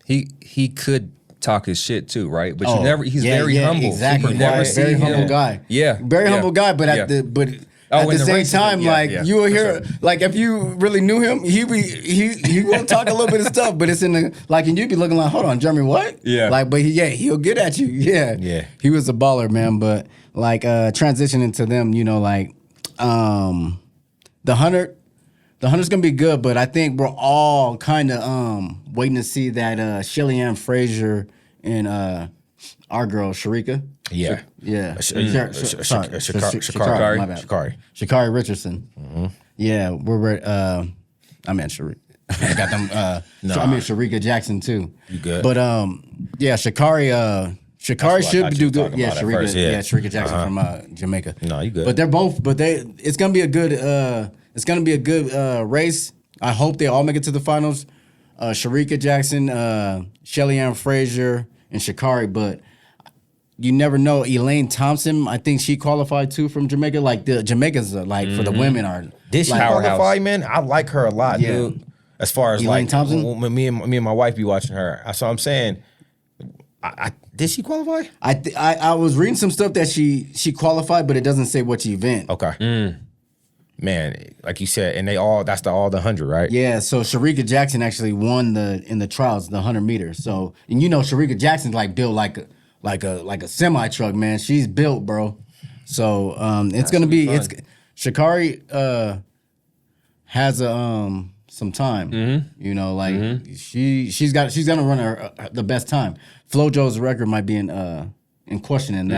E: he could talk his shit too, right? But you never. He's
C: yeah,
E: very
C: yeah,
E: humble.
C: Exactly.
E: You never see
C: very
E: him.
C: humble guy.
E: Yeah,
C: very
E: yeah,
C: humble guy. But
E: yeah.
C: at the
E: Oh,
C: at
E: in
C: the
E: the
C: same
E: races,
C: time,
E: yeah,
C: like
E: yeah,
C: you will
E: for
C: hear,
E: sure.
C: like if you really knew him, he will talk a little bit of stuff, but it's in the like, and you'd be looking like, hold on, Jeremy, what?
E: Yeah.
C: Like, but he'll get at you. Yeah,
D: Yeah.
C: He was a baller, man. But like transitioning to them, you know, like the 100's gonna be good, but I think we're all kind of waiting to see that Shelly Ann Frazier and our girl Sharika.
D: Yeah.
C: Yeah,
D: Shacarri.
C: my bad.
D: Shacarri.
C: Shacarri Richardson. Yeah, I meant Sharika. I got them. I meant Sharika Jackson too.
D: You good?
C: But yeah, Shacarri. Shacarri
D: I
C: should
D: thought you
C: do
D: was
C: good.
D: talking
C: Yeah,
D: about at
C: Sharika.
D: first, yeah.
C: Sharika Jackson from Jamaica.
D: No, you good.
C: But they're both. But it's gonna be a good. It's gonna be a good race. I hope they all make it to the finals. Sharika Jackson, Shelly Ann Frazier, and Shacarri. But you never know. Elaine Thompson, I think she qualified too from Jamaica. Like the Jamaicans, like for the women are.
D: Did she
C: like,
D: qualify, man? I like her a lot,
C: Yeah.
D: dude. As far as
C: Elaine
D: like
C: Thompson?
D: when me and my wife be watching her. So I'm saying, did she qualify?
C: I was reading some stuff that she qualified, but it doesn't say which event.
D: Okay. man, like you said, and that's all the 100, right?
C: Yeah, so Sharika Jackson actually won in the trials, the 100 meters. So, and Sharika Jackson's like built like a semi truck, man. She's built, bro. So it's gonna be Shacarri has some time.
E: Mm-hmm.
C: She's gonna run the best time. FloJo's record might be in question, and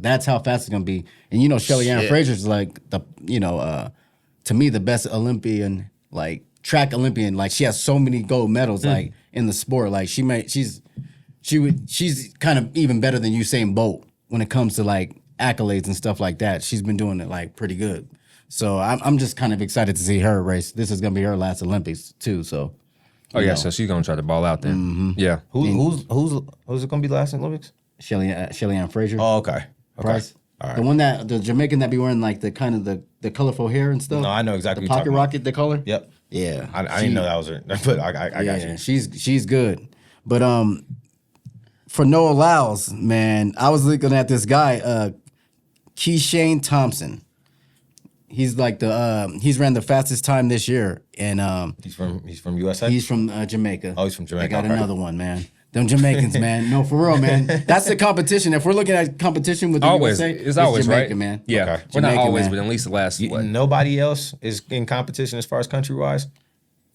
C: that's how fast it's gonna be. And Shelly Ann Frazier's like to me the best Olympian, like track Olympian. Like she has so many gold medals like in the sport. Like she's kind of even better than Usain Bolt when it comes to like accolades and stuff like that. She's been doing it like pretty good. So I'm just kind of excited to see her race. This is gonna be her last Olympics too. So
E: So she's gonna try to ball out then.
C: Mm-hmm.
E: Yeah.
D: Who's it gonna be the last Olympics?
C: Shelly Ann Frazier.
D: Oh, okay.
C: Price.
D: All right.
C: The one the Jamaican that be wearing like the kind of the colorful hair and stuff.
D: No, I know exactly
C: The
D: what
C: pocket
D: you're talking
C: rocket, the color.
D: Yep.
C: Yeah.
D: I didn't know that was her, but I got you.
C: She's good. But for Noah Lyles, man, I was looking at this guy, Keishane Thompson. He's like he's ran the fastest time this year, and
D: He's from USA.
C: he's from Jamaica.
D: Oh, he's from Jamaica.
C: I got
D: Okay.
C: another one, man. Them Jamaicans, man. No, for real, man. That's the competition. If we're looking at competition with the
E: Always.
C: USA,
E: It's always
C: Jamaica,
E: right.
C: man.
E: Yeah.
D: Okay.
E: We're not
C: Jamaica,
E: always,
C: man.
E: but at least the last
D: Nobody else is in competition as far as country wise.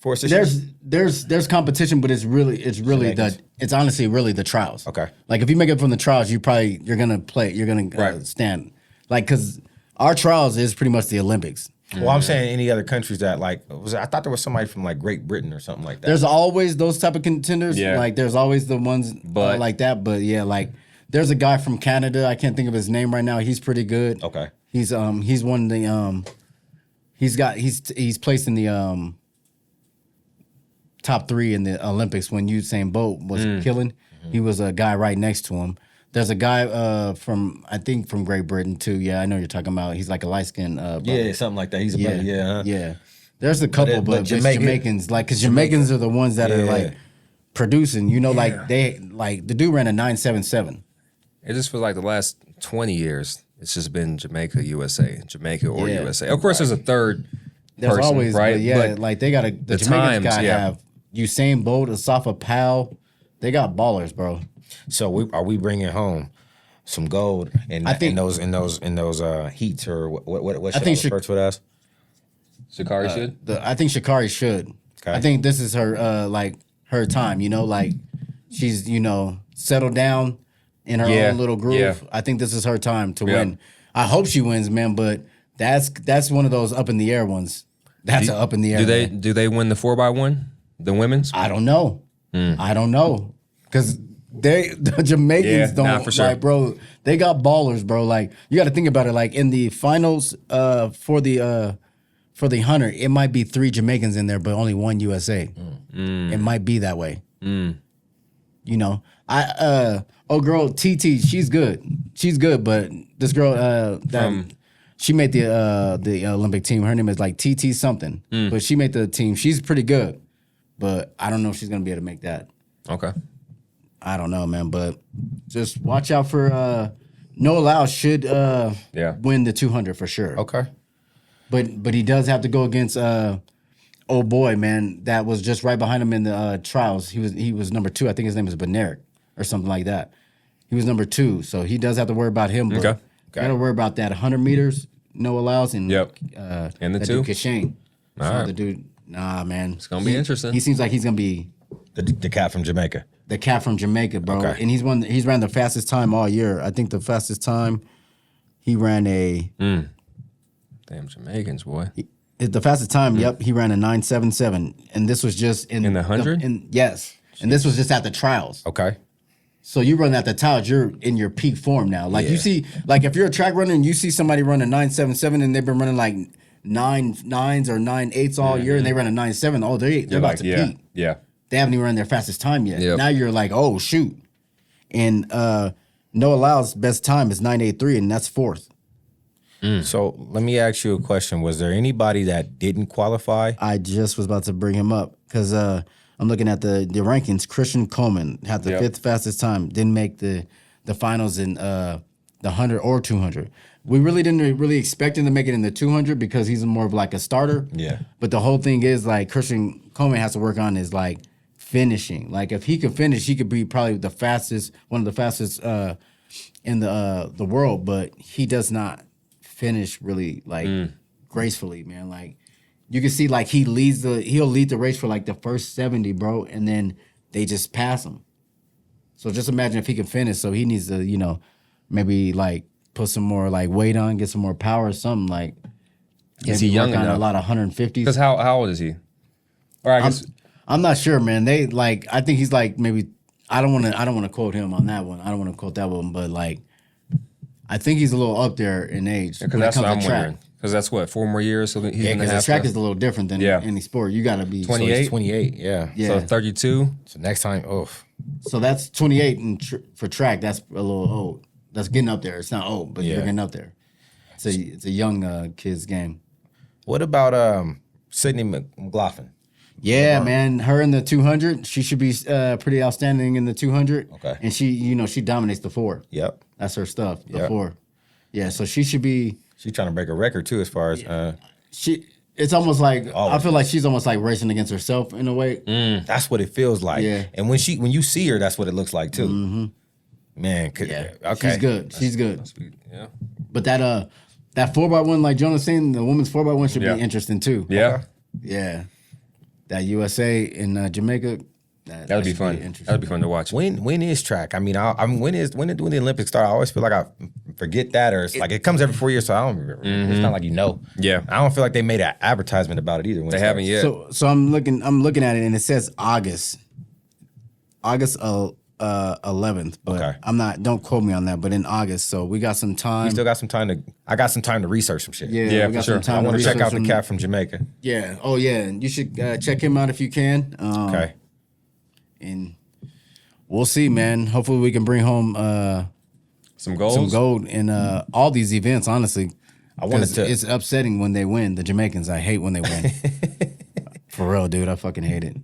C: There's competition, but it's
D: Jamaicans.
C: it's honestly really the trials.
D: Okay.
C: Like if you make it from the trials, you're gonna stand like because our trials is pretty much the Olympics.
D: Well, I'm saying any other countries that I thought there was somebody from like Great Britain or something like that.
C: There's always those type of contenders.
E: Yeah.
C: Like there's always the ones like that. But yeah, like there's a guy from Canada. I can't think of his name right now. He's pretty good.
D: Okay.
C: He's won the he's placed in the top 3 in the Olympics when Usain Bolt was killing. He was a guy right next to him. There's a guy from Great Britain too. Yeah, I know you're talking about. He's like a light skinned
D: Yeah, something like that. He's a brother. Yeah. Huh?
C: yeah. There's a couple, but Jamaicans like because Jamaicans are the ones that are like producing. Like the dude ran a 9.77.
E: It just feels like the last 20 years, it's just been Jamaica, USA, Jamaica or
C: Yeah.
E: USA. Of course, there's a third
C: There's
E: person,
C: always,
E: right?
C: but yeah,
E: But
C: like they got the
E: the
C: Jamaicans
E: times,
C: gotta
E: yeah.
C: have Usain Bolt, Asafa Powell. They got ballers, bro.
D: So are we bringing home some gold in those heats or what should I
C: think
D: refer to it as?
E: Shacarri should.
C: I think Shacarri should.
D: Okay.
C: I think this is her her time. Like she's settled down in her own little groove.
E: Yeah.
C: I think this is her time to win. I hope she wins, man. But that's one of those up in the air ones. That's an up in the air.
E: Do they win the 4x1? The women's?
C: I don't know. I don't know because the Jamaicans don't
E: for sure.
C: like, bro. They got ballers, bro. Like you got to think about it. Like in the finals for the 100, it might be 3 Jamaicans in there, but only 1 USA. It might be that way. Girl TT, she's good, but this girl she made the Olympic team. Her name is like TT something, but she made the team. She's pretty good, but I don't know if she's gonna be able to make that.
E: Okay.
C: I don't know, man, but just watch out for Noah Lyles should win the 200 for sure.
D: Okay.
C: But he does have to go against oh boy, man, that was just right behind him in the trials. He was number 2. I think his name is Benerick or something like that. He was number 2, so he does have to worry about him. But got to worry about that 100 meters, Noah Lyles, and
E: and the 2?
C: dude Keishane.
E: All
C: So
E: right.
C: the dude, nah, man. It's
E: gonna be interesting.
C: He seems like he's going to be
D: The cat from Jamaica.
C: the cat from Jamaica, bro.
D: Okay.
C: And he's ran the fastest time all year. I think the fastest time he ran
E: Damn Jamaicans, boy.
C: the fastest time, he ran a 9.77. And this was just in
E: the 100?
C: Yes. And this was just at the trials.
D: Okay.
C: So you run at the trials, you're in your peak form now. Like you see, like if you're a track runner and you see somebody run a 9.77 and they've been running like 9.9s or 9.8s all year and they run a 9.7, oh, they're about to peak.
E: Yeah.
C: They haven't even run their fastest time yet.
E: Yep.
C: Now you're like, oh, shoot. And Noah Lyles' best time is 9.83, and that's 4th.
D: So let me ask you a question. Was there anybody that didn't qualify?
C: I just was about to bring him up because I'm looking at the rankings. Christian Coleman had the 5th fastest time, didn't make the finals in the 100 or 200. We really didn't really expect him to make it in the 200 because he's more of like a starter.
D: Yeah.
C: But the whole thing is like Christian Coleman has to work on is like finishing. Like if he could finish, he could be probably one of the fastest in the world. But he does not finish really like gracefully, man. Like you can see like he'll lead the race for like the first 70, bro, and then they just pass him. So just imagine if he can finish. So he needs to, maybe like put some more like weight on, get some more power or something. Like
E: is he young enough?
C: A lot of 150s.
E: Because how old is he? Or I guess
C: I'm not sure, man. They like I think he's like maybe I don't want to quote him on that one. I don't want to quote that one, but like I think he's a little up there in age.
E: because that's what I'm wondering. Because that's what 4 more years. So he's
C: Yeah,
E: gonna
C: because
E: have
C: the track
E: to,
C: is a little different than any sport. You got to be
E: 28?
D: 28, yeah.
C: Yeah.
E: So 32.
D: So next time,
C: So that's 28 for track. That's a little old. That's getting up there. It's not old, but you're getting up there. It's a young kid's game.
D: What about Sydney McLaughlin?
C: Yeah, man. Her in the 200, she should be pretty outstanding in the 200.
D: Okay.
C: And she dominates the 4.
D: Yep.
C: That's her stuff. The
D: Yep.
C: 4. Yeah, so she should be.
D: She's trying to break a record too, as far as
C: It's almost like
D: Always.
C: I feel like she's almost like racing against herself in a way.
D: that's what it feels like.
C: Yeah.
D: And when you see her, that's what it looks like too. Mm-hmm. Man,
C: Yeah,
D: okay.
C: she's good. She's good.
E: Yeah.
C: But that 4x1, like Jonah's saying, the women's 4x1 should
E: Yeah.
C: be interesting too.
E: Yeah.
C: Yeah. That USA in Jamaica.
E: That'd be fun.
C: interesting.
E: That'd be fun to watch.
D: When is track? I mean, when do the Olympics start? I always feel like I forget that, or it's like it comes every 4 years, so I don't remember. It's not like
E: Yeah.
D: I don't feel like they made an advertisement about it either. When
E: They
D: it
E: haven't
D: starts.
E: yet.
C: So I'm looking at it and it says August 11th, but
D: Okay.
C: I'm not. Don't quote me on that. But in August, so we got some time.
D: You still got some time to. I got some time to research some shit.
C: Yeah,
E: Yeah,
C: we got
E: for sure.
C: some time
D: I want to check
C: research
D: out the
C: some-
D: cat from Jamaica.
C: Yeah. Oh yeah, and you should check him out if you can.
D: Okay.
C: And we'll see, man. Hopefully we can bring home
E: Some goals.
C: some gold in all these events. Honestly,
D: I wanted
C: 'Cause
D: to.
C: It's upsetting when they win. The Jamaicans, I hate when they win. For real, dude. I fucking hate it.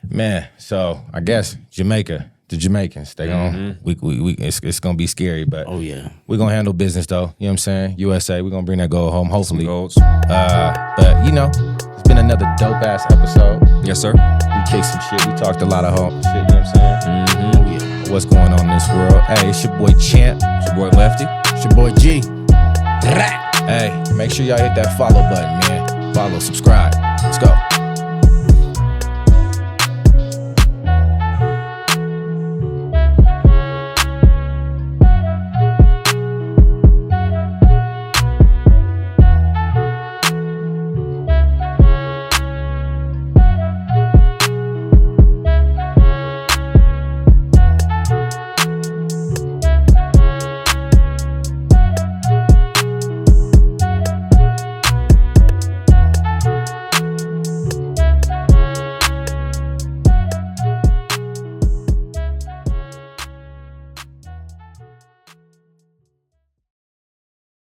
D: Man, so I guess Jamaica, the Jamaicans, they gon' it's gonna be scary, but
C: Oh yeah.
D: we're gonna handle business though. You know what I'm saying? USA, we're gonna bring that goal home, hopefully.
E: Goals.
D: But it's been another dope ass episode.
E: Yes, sir.
D: We kicked some shit. We talked a lot of home shit. You know what I'm saying?
C: Oh yeah.
D: What's going on in this world? Hey, it's your boy Champ.
E: It's your boy Lefty.
C: It's your boy G.
D: Hey, make sure y'all hit that follow button, man. Follow, subscribe. Let's go.